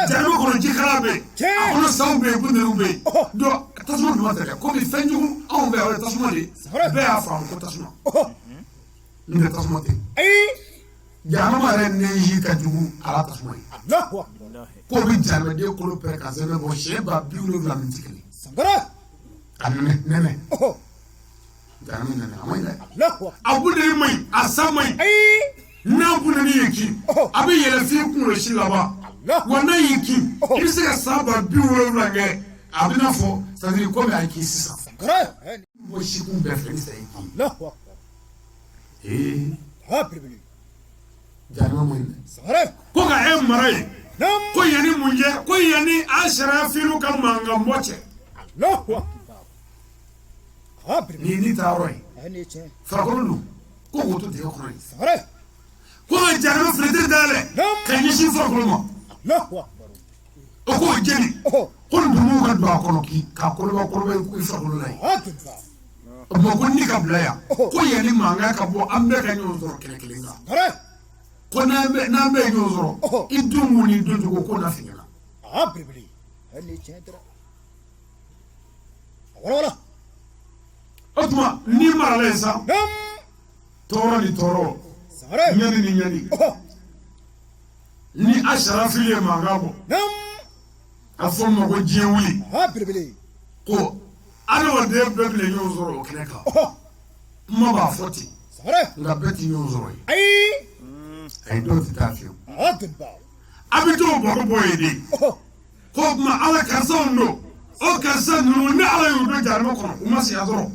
S1: jahanama kɔnɔ jikala bɛ yen a kɔnɔ saw bɛ yen buntew bɛ yen donc tasuma dun ma tɛgɛ komi fɛn jugu anw fɛ o ye tasuma de ye bɛɛ y'a faamu ko tasuma n tɛ tasuma tɛ jahanama yɛrɛ neji ka jugu ala tasuma ye k'o bɛ jahanamaden kolo pɛrɛn ka sɛbɛn bɔ siyɛn 70,000 min tɛ kelen a nɛnɛ jahanama nɛnɛ a ma ɲi dɛ a bunte ma ɲi a sa ma ɲi n'a bunte ye kin a bɛ yɛlɛ f'i kunkolo si laban wa n'a y'i kin i bɛ se ka san 70,000 kɛ a bɛ n'a fɔ c'est-à-dire komi a y'i kin sisan bɔ sikun bɛɛ fɛ ni sa y'i kin jahanama ma ɲi dɛ ko ka e mara ye ko yanni mun kɛ ko yanni a sariya filiw ka mankan bɔ cɛ ni taa yɔrɔ ye farakolo don ko k'o to dingɛ kɔnɔ ye ko ka jahanama filɛtiri dayɛlɛ ka ɲɛsin farakolo ma o k'o jeni ko numuw ka don a kɔnɔ k'a koloba i farikolo la ye o tuma ko ni ka bila yan ko yanni mankan ka bɔ an bɛɛ ka ɲɔgɔn sɔrɔ kɛlɛ kelen kan ko n'an bɛɛ ye ɲɔgɔn sɔrɔ i don mun n'i don cogo ko na fiɲɛna o tuma n'i marala yen sa tɔɔrɔ ni tɔɔrɔ ɲani ni ɲani ni a sariya fili ye mankan bɔ a fɔ ma ko diɲɛ wuli ko adamaden bɛɛ bɛ ɲɔgɔn sɔrɔ o kɛnɛ kan kuma b'a fɔ ten nka bɛɛ tɛ ɲɔgɔn sɔrɔ yen a ye dɔw tɛ taa fiyewu a bɛ t'o baro bɔ yen de ko o tuma ala karisaw don o karisa ninnu ni ala y'u don jahanama kɔnɔ u ma siya dɔrɔn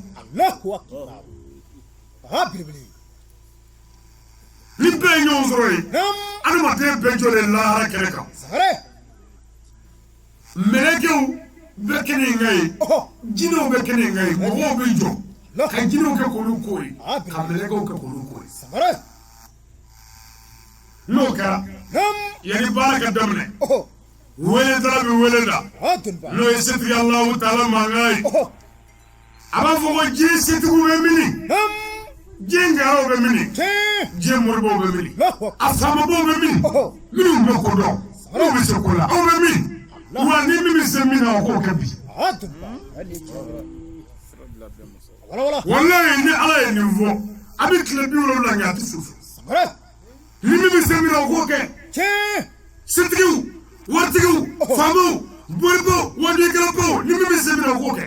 S1: ni bɛɛ ye ɲɔgɔn sɔrɔ yen adamaden bɛɛ jɔlen lahara kɛnɛ kan mɛlɛkɛw bɛ kɛnɛ in kan ye jinɛw bɛ kɛnɛ in kan ye mɔgɔw bɛ jɔ ka jinɛw kɛ k'olu ko ye ka mɛlɛkɛw kɛ k'olu ko ye n'o kɛra yanni baara ka daminɛ weledala bɛ wele da n'o ye setigi Alahu Taala mankan ye a b'a fɔ ko diɲɛ setigiw bɛ mini diɲɛ ngaraw bɛ mini diɲɛ moribaw bɛ mini a faamabaw bɛ mini minnu bɛ ko dɔn n'u bɛ se ko la aw bɛ mini wa ni min bɛ se min na o k'o kɛ bi walayi ni ala ye nin fɔ a bɛ tile 70 kɛ a tɛ sufu ni min bɛ se min na o k'o kɛ setigiw waritigiw faamaw moribaw wadikɛlabaw ni min bɛ se min na o k'o kɛ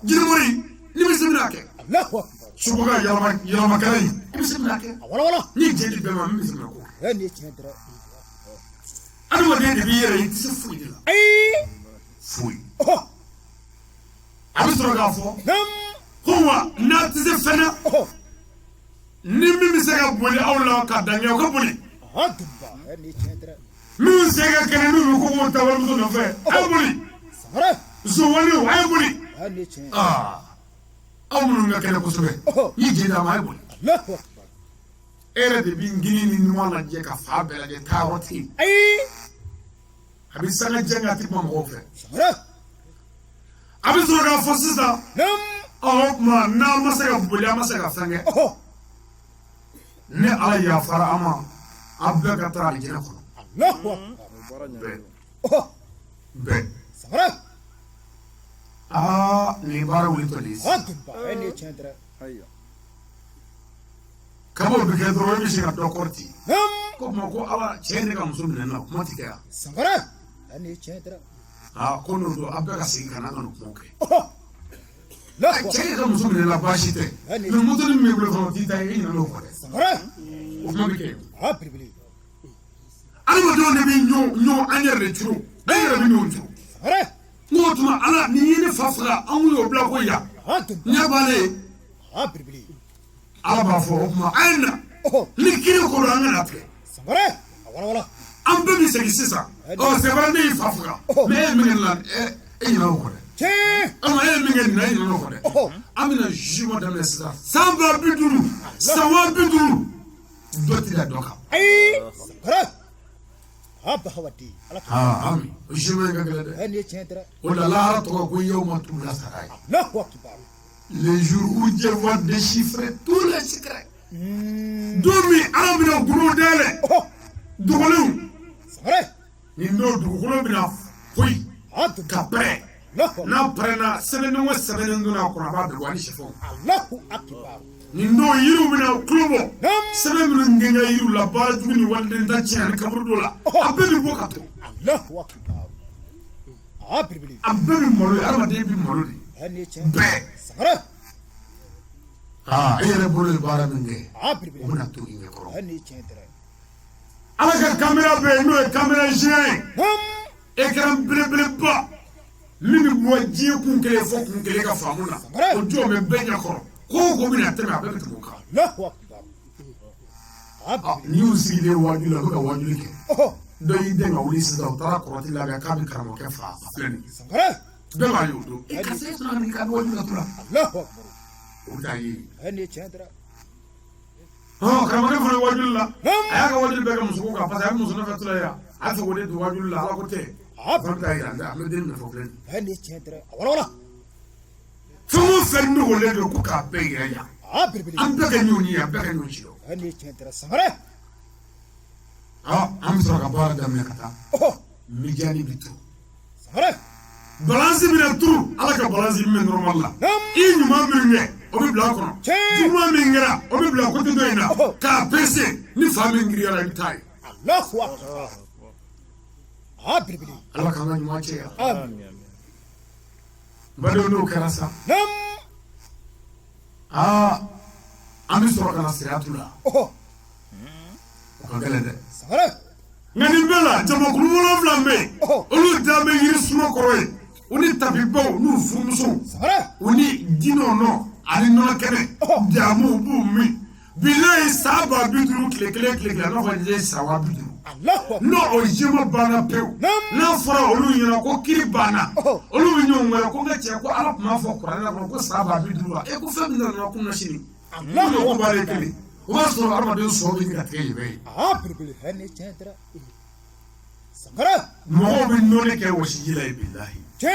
S1: jinɛmɔri ni bɛ se min na a kɛ subaga yɛlɛmakɛla in i bɛ se min na a kɛ ni jeli bɛɛ ma min bɛ se min na o k'o kɛ adamaden de b'i yɛrɛ ye i tɛ se foyi de la foyi a bɛ sɔrɔ k'a fɔ ko wa n'a tɛ se fɛn na ni min bɛ se ka boli aw la ka dankɛ o ka boli min sega kene nu ko mo tawal so no fe amuli
S2: sangare
S1: zuwani amuli
S2: ani chen
S1: amulu nga kene ko sobe yi jida ma amuli
S2: Allahu akbar
S1: era de bingini ni wala je ka fa bela de taroti abi sana jenga ti mo mo fe
S2: sangare
S1: abi so ga fosisa
S2: nam
S1: ma na masaka bulya masaka sange ne ala ya fara ama abbe ka tara jina ko
S2: Allahu akbar
S1: be
S2: sangare
S1: ni bara wuli to lis
S2: akbar ani chen dra
S3: Ayyo.
S1: kabo bi ke dro mi shiga to korti
S2: nam
S1: ko mo ko ala chene ka musul ne na kuma ti ka
S2: sangare ani chen dra
S1: ko no do abbe ka sin kana no ko ke
S2: Allahu
S1: chene ka musul ne la bashite ni mutul mi blo ko ti ta yi na no ko de
S2: sangare
S1: o mo bi ke
S2: abri
S1: alma do ne bi nyo anyer de churu ayra bi nyo churu
S2: sangare
S1: ngotuma ala ni yene fafra an yo bla ko ya
S2: akbar
S1: nya bale
S2: abri
S1: ala ba fo ma ayna ni kiri ko ran na pe
S2: sangare wala
S1: an be mi segi sisa c'est vrai ni fafra mais mi lan no ko de
S2: che
S1: ama mi ngeen na no ko de amina juma da me sisa samba biduru sawa biduru doti la doka
S2: ai sangare abba hawati ala
S1: ami juma ga gele de
S2: ani chen dra
S1: wala la to ko yawma tula sarai
S2: Allahu akbar
S1: les jours où Dieu va déchiffrer tous les secrets. Domi arabina guru dele. Dugulu.
S2: sangare
S1: Ni no dugulu bina fui
S2: abba
S1: kapre.
S2: Allahu
S1: Na prena sebenu wa sebenu nduna ko ba de wani chefon.
S2: Allahu akbar
S1: Ni no yiru bina klubo.
S2: nam
S1: Sebenu ngenga yiru la ba duguni wande ndachia kabru dola. Abeli bokato.
S2: Allahu akbar abri
S1: Abeli molo arabade bi molo di.
S2: ani chen
S1: Be.
S2: sangare
S1: Ayere bolo bara minge.
S2: abri
S1: Una tu inge koro.
S2: ani chen dra
S1: Ala ka camera be no camera géant.
S2: nam
S1: Ekran bele ba mini mo ji kun kele fo kun kele ka famuna o jo me benya ko ko mina teme abe to ka
S2: Allahu akbar abri
S1: news ile wajula ko wajuli ke
S2: oh
S1: do ide nga wuli sida o tara ko ti la ga ka bi karamo ke fa pleni
S2: sangare
S1: be ma yo do e ka se na ni ka wajula to la
S2: Allahu akbar
S1: o ta yi
S2: ani chen dra
S1: karamo ke fa wajula aya ka wajul be ka musu ka pa sa musu na fa to la ya a so wode do wajula ala ko te
S2: abri
S1: ta yi anda me den me fo pleni
S2: ani chen dra wala
S1: fumu fer no wole do ko ka be ya
S2: abri
S1: an be ka nyoni ya be ka nyoni
S2: ani chen dra sangare
S1: an bɛ sɔrɔ ka baara daminɛ ka taa
S2: oh
S1: mijani bi turu
S2: sangare
S1: balansi bɛna turu ala ka balansi min normal la i ɲuman min kɛ o bɛ bila a kɔnɔ juguman min kɛra o bɛ bila côté dɔ in na k'a pese ni fa min giriyara i bɛ taa ye
S2: Allahu akbar abri
S1: ala k'an ka ɲuman cɛ yan
S2: amin
S1: badenw n'o kɛra sa
S2: nam
S1: an bɛ sɔrɔ ka na siratu la
S2: oh
S1: o ka gɛlɛn dɛ
S2: sangare
S1: nka nin bɛɛ la jamakulu 7 bɛ yen olu da bɛ yiri suma kɔrɔ ye u ni tabibaw n'u furumusow
S2: sangare
S1: u ni jinɔnɔ ani nɔnɔ kɛnɛ jamu b'u min bilayi san 50 tile kelen n'a fɔ je san 50
S2: Allahu akbar
S1: n'o o jɛma banna pewu n'a fɔra olu ɲɛna ko kiri banna olu bɛ ɲɔgɔn wɛrɛ ko n ka cɛ ko ala tun b'a fɔ kuranɛ kɔnɔ ko san 50 wa ko fɛn min nana kun na sini
S2: Allahu
S1: ko baara ye kelen o b'a sɔrɔ adamaden sɔrɔ bɛ ka tigɛ yen bɛɛ ye
S2: abri ani chen dra sangare
S1: mɔgɔw bɛ nɔɔni kɛ wɔsiji la ye bilahi
S2: che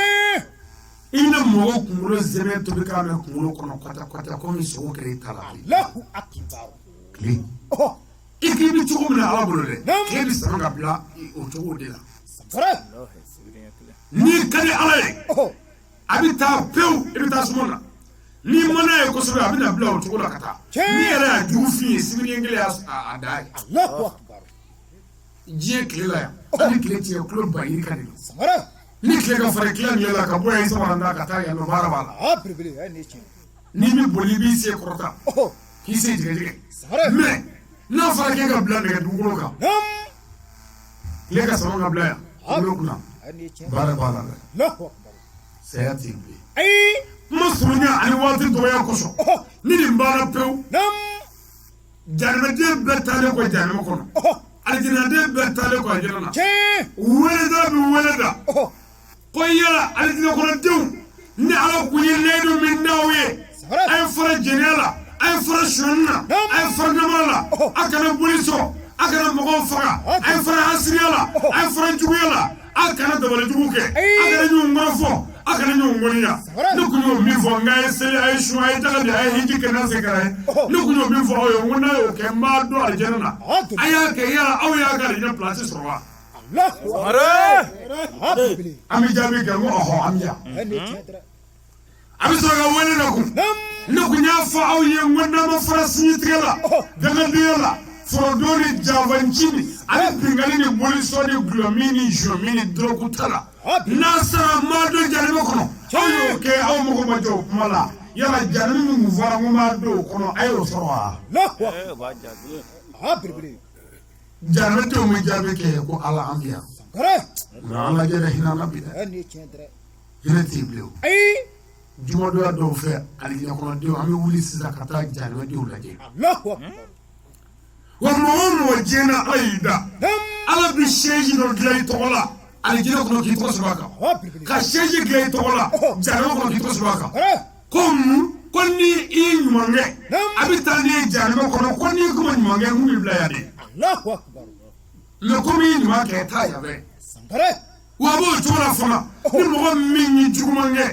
S1: i na mɔgɔw kunkolo zɛmɛ tobi k'a mɛn kunkolo kɔnɔ kɔta komi sogo kɛra i ta la
S2: Allahu akbar
S1: tile
S2: oh
S1: i k'i bi cogo min na ala bolo dɛ tile bɛ sama ka bila o cogo de la
S2: sangare
S1: n'i ka di ala ye
S2: oh
S1: a bɛ taa pewu i bɛ taa suma na n'i mana ye kosɛbɛ a bɛ na bila o cogo la ka taa n'i yɛrɛ y'a jugu f'i ye sibiri kelen y'a da ye
S2: Allahu akbar
S1: diɲɛ tile la yan hali tile tiɲɛ kulo ba yiri ka di
S2: sangare
S1: ni tile ka fara tile nin la ka bɔ yan sama na ka taa yan nɔ baara b'a la
S2: abri ani chen
S1: n'i bɛ boli i b'i se kɔrɔta
S2: oh
S1: k'i se tigɛ
S2: sangare
S1: mais n'a fɔra k'e ka bila nɛgɛ dugukolo kan
S2: nam
S1: tile ka sama ka bila yan kunkolo kunna
S2: ani chen
S1: baara b'a la dɛ
S2: Allahu akbar
S1: saya t'i bilen
S2: ai
S1: kuma surunya ani waati dɔgɔya kosɔn ni nin baara pewu
S2: nam
S1: janɛmɛden bɛɛ taalen kɔ janɛmɛ kɔnɔ aljina de betale ko aljina
S2: Tiɲɛ.
S1: weleda bi weleda
S2: Oh.
S1: ko yala aljina ko dew ni ala ku yileedu min nawe ay fara jenela ay fara shunna ay fara namala akana buliso akana mogo faga ay fara hasriyala ay fara juguyala akana dabale juguke akana nyungorofo akana nyungoniya ne kunyo mi fo ngai sele ay shu ay tagabi ay hiji kana sekare ne kunyo mi fo yo ngona yo ke ma do aljanna aya ke ya aw ya ga ni place sorwa
S3: Mare.
S1: ami jabi ke mo ho amya abi so ga wele na ku ne kunya fa aw ye ngona ma farasi tigala daga diyala Frodori Javancini, I bring a little Bolisoni, Glomini, Jomini, Drocutala. Nasa Mado Janimono, okay, how Mogomajo, Mala, Yala Janimu, Varamado, Kono, Ayosora. Janato Mijabeke, ko Ala Ambia. Nala Jana Hinana, Hinati Blue. Jumodo do fair, Alina do, I'm Willis Zakata, Janadu Lagi. Wamuono jena aida ala bi sheji no glay tola ali jena ko ki to subaka ka sheji glay tola jana ko ki to subaka kom konni i nyumange abitani jana ko konni ko nyumange mu bibla ya de
S2: Allahu akbar
S1: le komi nyumake ta ya be wabo tola fona ni mo minni jugumange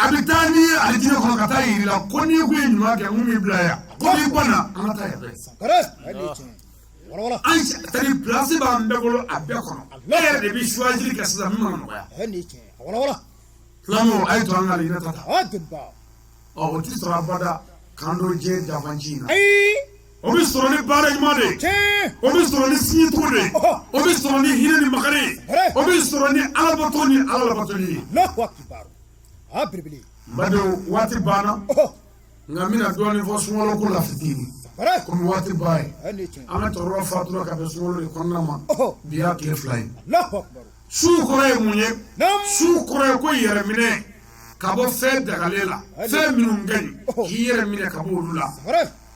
S1: abitani ali jena ko ka ta yira konni ko nyumake mu bibla ya komi bana amata ya be Aïcha, tani place ba ndagolo abekono. L'air de bi choisir que ça m'a noya.
S2: Voilà.
S1: Lamo ay to angali na tata.
S2: Adba.
S1: O ti sora bada kando je javanjina.
S2: Ai.
S1: O bi soro ni bare jmade. O bi soro ni sinyi tude. O bi soro ni hine ni makare. O bi soro ni alabatoni.
S2: Allahu akbar. Abribili.
S1: Mado wati bana. Ngamina doni fo sumolo ko la fitini. Comme wati bay ama toro faturo ka besmolo ko nama biya ke fly su kore munye su kore ko yere mine ka bo fe dagalela fe minun gani yere mine ka bo lula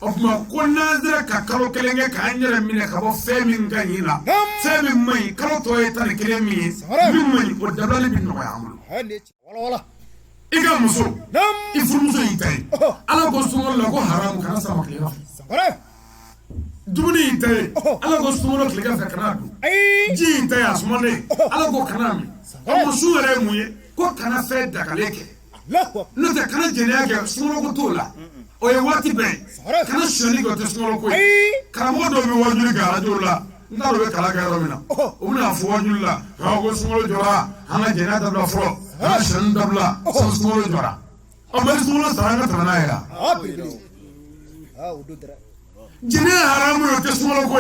S1: o kuma ko nazira ka kalo kelenge ka yere mine ka bo fe min gani la fe min mai kalo to e tan kele min mai o dabali bin no ya amulu
S2: wala
S1: iga muso ifumuso yitai ala ko sumol la ko haram kana sama kele dumuni inte ala ko sumolo kile ka kana du ji inte ya sumone ala ko kana mi o suure muye ko kana fe dakaleke no te kana jene ya sumolo ko tola o ye wati be kana shoni ko te sumolo ko kana mo do mi wajuri ga rajola ndaro be kala ga romina o na fu wajulla ha ko sumolo jora ana jene da bla fro ha shon dabla so sumolo jora o be sumolo saranga tana ya
S2: ududra
S1: jine haramu yo te sumolo ko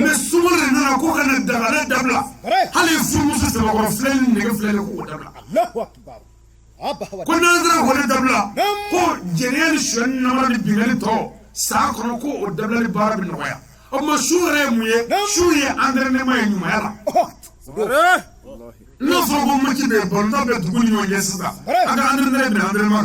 S1: me sumolo na ko kana dagala dabla hali fumusu se ko flen ne flen ko dabla
S2: Allahu akbar
S1: ko nazara ko dabla ko jene shon na ma bi ngani to sa ko ko o dabla li bara bi noya o ma shure muye shuye andre ne may nyuma yala no fo ko ma ci be bon da be dugul ñoo yesda aka andre ne andre ma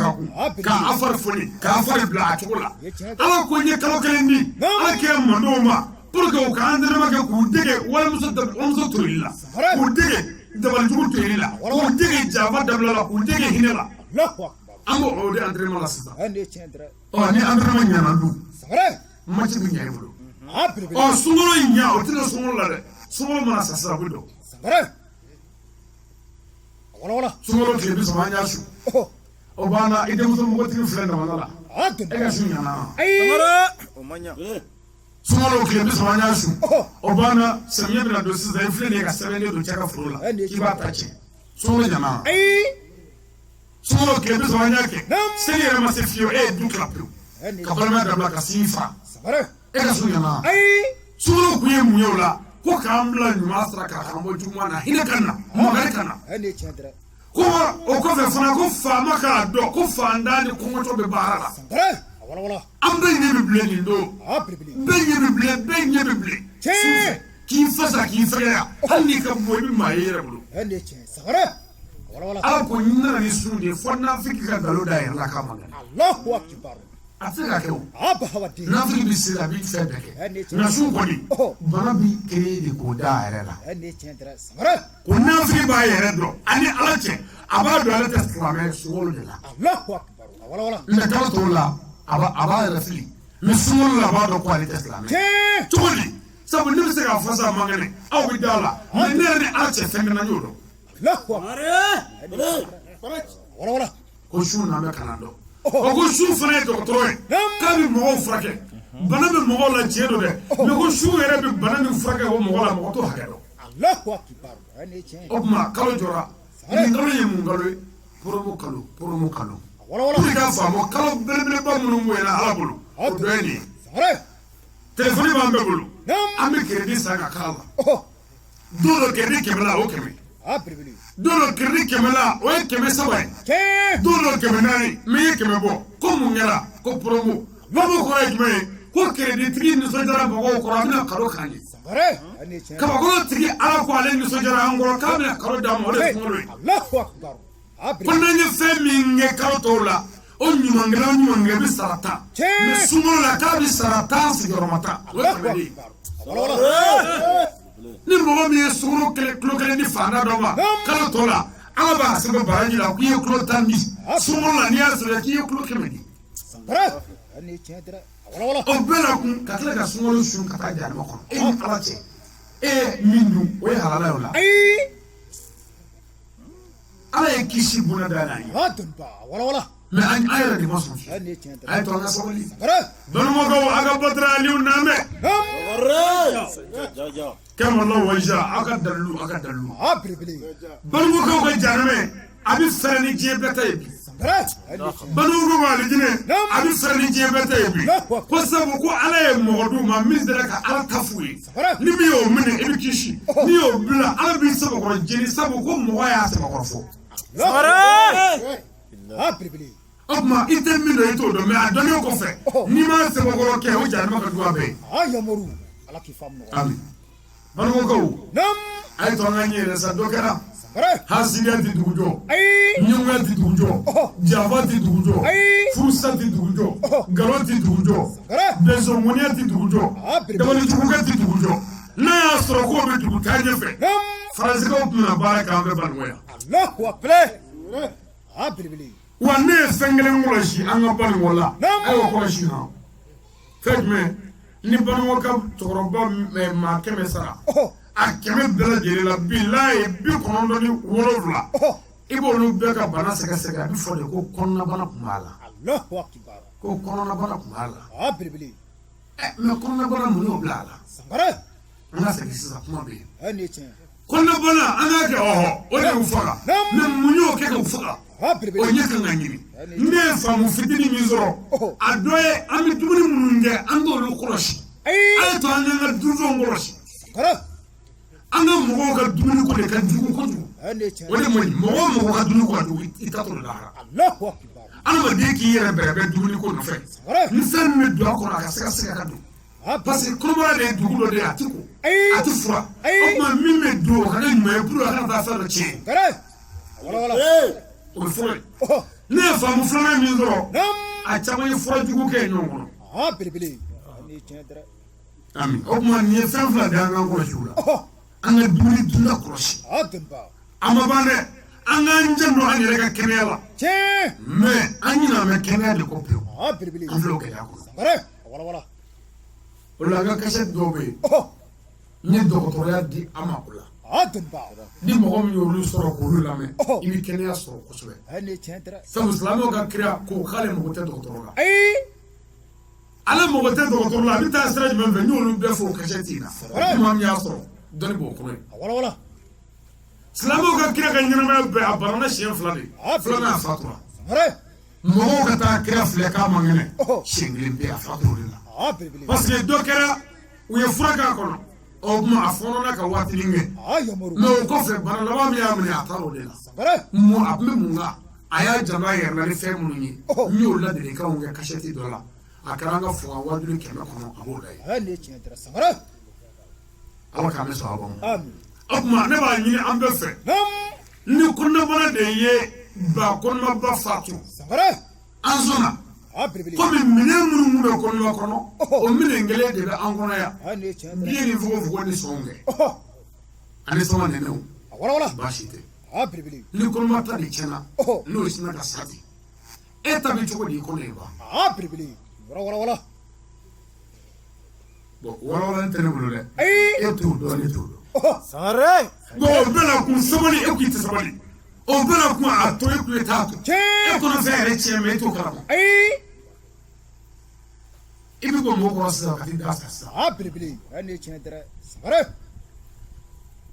S1: ka afar foni ka afar bla atula ala ko nye kalo kelendi ala ke mandoma pour que ka andre ma ka ku dege wala muso da muso turilla ku dege dabal jugu turilla ku dege java dabla la ku dege hinela
S2: Allahu akbar
S1: amo o de andre ma la sita
S2: ande chendra
S1: o ni andre ma nyana du
S2: sare
S1: ma ci bi nyaay bulo
S2: abribili
S1: o sumolo nya o tino sumolo la de sumolo ma sasa bulo
S2: sare wala
S1: sumolo ke bi sama nya su o bana ide muso mo tinu flen na wala e ga su nyana
S3: Mare. Omanya.
S1: sumalo ke bi sama nya su o bana samye bi na do sisa flen e ga sebele do chaka frola ki ba tachi sumolo nyana sumolo ke bi sama nya ke seli era ma se fio e du klapru ka balma da bla ka sifa
S2: sare
S1: e ga su nyana sumolo ku ye muyola ko ka ambla nyuma sara ka kambo juma na hina kanna mo gare kana
S2: ande chendra
S1: ko o ko fe fana ko fama ka do ko fanda ni ko ngoto be barala
S2: sare wala
S1: ambe ni bible ni do
S2: abribili
S1: be ni bible ki fasa ki faya hanni ka boy bi mayere bulu
S2: ande chendra sare wala
S1: ala ko nyina ni sunde fonna fiki ka dalo da yalla ka magana
S2: Allahu akbar
S1: Atira ke o.
S2: Aba hawati.
S1: N'Afrique bi sira bi fɛn bɛɛ kɛ. Nka su kɔni bana bi créer de k'o da yɛrɛ la.
S2: Ani tiɲɛ dara sangare.
S1: Ko n'Afrique b'a yɛrɛ dɔn ani Ala cɛ a b'a dɔn ale tɛ silamɛ sunkalo de la.
S2: Allahu akbar. Wala wala.
S1: Mais kalo tɔw la a b'a yɛrɛ fili mais sunkalo la a b'a dɔn ko ale tɛ silamɛ.
S2: Tiɲɛ.
S1: Cogo di sabu ne bɛ se k'a fɔ sa man kɛnɛ aw bɛ da la mais ne yɛrɛ ni Ala cɛ fɛn kɛnɛ y'o dɔn.
S2: Allahu akbar. Wala wala.
S1: Ko su na bɛ kalan dɔn. O ko su fana ye dɔgɔtɔrɔ ye k'a bɛ mɔgɔw furakɛ bana bɛ mɔgɔw la tiɲɛ don dɛ mais ko su yɛrɛ bɛ bana min furakɛ o mɔgɔ la mɔgɔ t'o hakɛ dɔn.
S2: Allahu akbar. Ani tiɲɛ.
S1: O tuma kalo jɔra nin kalo ye mun kalo ye poromo kalo.
S2: Wala wala.
S1: Pour que k'a faamu kalo belebeleba minnu bonyana Ala bolo o dɔ ye nin ye.
S2: Sangare.
S1: Téléphone b'an bɛɛ bolo an bɛ crédit san ka k'a la don dɔ crédit 100 la o 100
S2: Abiribili.
S1: don dɔ crédit 100 la o ye 700 ye.
S2: Tiɲɛ.
S1: don dɔ 400 min ye 100 bɔ ko mun kɛra ko promo kɔrɔ ye jumɛn ye ko crédit tigi nisɔndiyara mɔgɔw kɔrɔ a bɛna kalo k'an ye.
S2: Sangare. Ani tiɲɛ.
S1: kabakolo tigi Ala ko ale nisɔndiyara an kɔrɔ k'a bɛna kalo d'a ma o de ye sunkalo ye.
S2: Allahu akbar.
S1: ko n'an ye fɛn min kɛ kalo tɔw la o ɲumankɛla bɛ sara 10 mais sunkalo la k'a bɛ sara 10 sigiyɔrɔma 10 o ye 100 ye.
S2: Wala wala.
S1: ni mɔgɔ min ye sunkalo kilo kelen di fanda dɔ ma kalo tɔ la Ala b'a sɛbɛn baraji la k'i ye kilo 10 di sunkalo la n'i y'a sɛbɛn k'i ye kilo 100 di.
S2: Sangare. Ani tiɲɛ dara. Wala wala.
S1: O bɛɛ la kun ka tila ka sunkalo sun ka taa jahanama kɔnɔ e ni Ala cɛ e ye min dun o ye halala ye o la.
S2: Ayi.
S1: Ala ye kisi bonya da n'a ye.
S2: Adunba. Wala wala.
S1: mais an yɛrɛ de ma sɔn fiyewu.
S2: Ani tiɲɛ
S1: a
S2: dara.
S1: ye to an ka sabali.
S2: Sangare.
S1: Balimakaw a ka Badara Aliyu Nanbɛ. Kɛmɛlaw wajja aw ka dalilu aw ka dalilu.
S2: Abiribili.
S1: Balimakaw ka jahanama a bɛ fɛrɛ ni diɲɛ bɛɛ ta ye bi.
S2: Sangare. Ani tiɲɛ.
S1: Balimakaw ka alijinɛ a bɛ fɛrɛ ni diɲɛ bɛɛ ta ye bi. Ko sabu ko Ala ye mɔgɔ d'u ma min sera ka Ala ta f'u ye. Ni min y'o minɛ i bɛ kisi n'i y'o bila Ala b'i sabakɔrɔ jeni sabu ko mɔgɔ y'a sabakɔrɔ fɔ.
S2: Sangare. Abiribili.
S1: O tuma i tɛ min dɔn i t'o dɔn mais a dɔnnen kɔfɛ n'i m'a sabakɔrɔ kɛ o jahanama ka jugu a bɛɛ ye.
S2: A yamoru. Ala k'i faamu.
S1: Ami balimakaw
S2: Nam.
S1: a ye to an ka ɲɛ yɛrɛ sa dɔ kɛra
S2: Sangare.
S1: hasidiya tɛ dugu jɔ.
S2: Ayi.
S1: ɲɛngoya tɛ dugu jɔ janfa tɛ dugu jɔ furusa tɛ dugu jɔ nkalon tɛ dugu jɔ bɛnsɔnkɔniya tɛ dugu jɔ dabalijugukɛ tɛ dugu jɔ n'a y'a sɔrɔ k'o bɛ dugu taa ɲɛfɛ faransikɛw tun bɛna baara kɛ an bɛ balimaya.
S2: Allahu akbar. Abiribili.
S1: wa ne ye fɛn kelen kɔlɔsi an ka balimaya la a y'o kɔlɔsi na fɛn jumɛn ni balimaya ka cɛkɔrɔba maa 100 sara a 100 bɛɛ lajɛlen la bilahi 97 i b'olu bɛɛ ka bana sɛgɛsɛgɛ a bɛ fɔ de ko kɔnɔnabana tun b'a la.
S2: Allahu akbar.
S1: ko kɔnɔnabana tun b'a la.
S2: Abiribili.
S1: mais kɔnɔnabana mun y'o bila a la.
S2: Sangare.
S1: an ka segin sisan kuma bɛ yen.
S2: Ani tiɲɛ.
S1: kɔnɔnabana an k'a kɛ o de y'u faga mais mun y'o kɛ k'u faga o
S2: Abiribili.
S1: ɲɛ kan ka ɲini ne ye faamu fitinin min sɔrɔ a dɔ ye an bɛ dumuni minnu kɛ an t'olu kɔlɔsi a ye to an k'an ka dunfɛnw kɔlɔsi
S2: Sangare.
S1: an ka mɔgɔw ka dumuni ko de ka jugu kojugu
S2: Ani tiɲɛ.
S1: o de man ɲi mɔgɔ o mɔgɔ ka dumuni ko ka jugu i ta t'o de lahara.
S2: Allahu akbar.
S1: adamaden k'i yɛrɛ bɛrɛbɛn dumuni ko nɔfɛ ni fɛn min bɛ don a kɔnɔ a ka se ka segin a ka don parce que kɔnɔbara de ye dugu dɔ de ye a tɛ ko a tɛ fura o tuma min bɛ don o ka kɛ ɲuman ye pour que a kana taa fɛn dɔ tiɲɛ.
S2: Sangare. Wala wala.
S1: o ye fɔlɔ ye ne ye faamu filanan min sɔrɔ a caman ye fura jugu kɛ ɲɔgɔn kɔnɔ.
S2: Abiribili. Ani tiɲɛ dara.
S1: ami o tuma nin ye fɛn fila de an k'an kɔlɔsi o la an ka dumuni dunda kɔlɔsi
S2: Adunba.
S1: a ma ban dɛ an k'an jando an yɛrɛ ka kɛnɛya la
S2: Tiɲɛ.
S1: mais an ɲinɛ bɛ kɛnɛya de kɔ pewu
S2: Abiribili.
S1: an filɛ o gɛlɛya kɔnɔ.
S2: Sangare. Wala wala.
S1: o la an ka kasɛti dɔw bɛ yen n ye dɔgɔtɔrɔya di an ma o la
S2: Adunba.
S1: ni mɔgɔ min y'olu sɔrɔ k'olu lamɛn i bɛ kɛnɛya sɔrɔ kosɛbɛ
S2: Ani tiɲɛ dara.
S1: sabu silamɛw ka kira ko k'ale mago tɛ dɔgɔtɔrɔ la
S2: Ayi.
S1: ale mago tɛ dɔgɔtɔrɔ la a bɛ taa sira jumɛn fɛ n y'olu bɛɛ fɔ o kasɛti in na ni maa min y'a sɔrɔ dɔnni b'o kɔnɔ ye.
S2: Wala wala.
S1: silamɛw ka kira ka ɲɛnamaya bɛɛ a banana siɲɛ 2 de filanan a fatura
S2: Sangare.
S1: mɔgɔw ka taa kira filɛ k'a man kɛnɛ siɲɛ 1 bɛɛ a fatura o de la
S2: Abiribili.
S1: parce que dɔ kɛra u ye fura k'a kɔnɔ o tuma a fɔnɔna ka waatinin kɛ
S2: A yamoru.
S1: mais o kɔfɛ bana laban min y'a minɛ a taara o de la
S2: Sangare.
S1: a tun bɛ mun kan a y'a janto a yɛrɛ la ni fɛn minnu ye n y'o ladilikanw kɛ kasɛti dɔ la a kɛra an ka fɔ ka wajuli 100 kɔnɔ a b'o la ye
S2: Ani tiɲɛ dara. Sangare.
S1: ala k'an bɛ sɔn a kɔnɔ
S2: Amin.
S1: o tuma ne b'a ɲini an bɛɛ fɛ ni kɔnɔnabana de ye ba kɔnɔnaba faatu
S2: Sangare.
S1: an sɔnna
S2: Abiribili. belebele
S1: komi minɛn minnu bɛ kɔnɔna kɔnɔ o minɛn kelen de bɛ an kɔnɔ yan
S2: a nin ye tiɲɛ dɛ
S1: biye ni fogofogo ni sɔn kɛ ani sɔngɔ nɛnɛw
S2: a walawala
S1: baasi tɛ
S2: a belebele
S1: ni kɔnɔma ta de tiɲɛna n'o sinna ka sati e ta bɛ cogo di i kɔnɔ ye ba
S2: a belebele walawala
S1: bon walawala tɛ ne bolo dɛ
S2: ayi
S1: e t'o dɔn ne t'o dɔn
S3: Sangare.
S1: bon o bɛna kun sabali e k'i tɛ sabali o bɛna kun a to e kun ye t'a to e kɔnɔ fɛn yɛrɛ tiɲɛ mɛ e t'o kalama
S2: ayi
S1: i bɛ bɔ mɔgɔ kɔrɔ sisan ka t'i da sa sisan
S2: a belebele a nin ye tiɲɛ dɛ sangare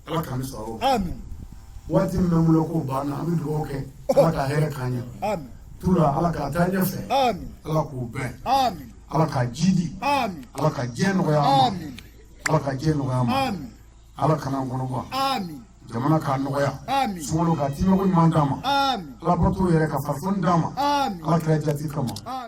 S1: ala k'an sɔrɔ o
S2: amin
S1: waati min bɛ n bolo k'o banna an bɛ dugawu kɛ ala ka hɛrɛ k'an ɲɛ
S2: amin
S1: tura ala k'a taa ɲɛfɛ
S2: amin
S1: ala k'o bɛn
S2: amin
S1: ala ka ji di
S2: amin
S1: ala ka diɲɛ nɔgɔya an ma
S2: amin
S1: ala ka diɲɛ nɔgɔya an ma
S2: amin
S1: ala kana an kɔnɔ bɔ
S2: amin
S1: jamana k'a nɔgɔya
S2: amin
S1: sunkalo ka timɛko ɲuman d'an ma
S2: amin
S1: ala bato yɛrɛ ka farifoni d'an ma
S2: amin
S1: ala kɛra jati kama
S2: amin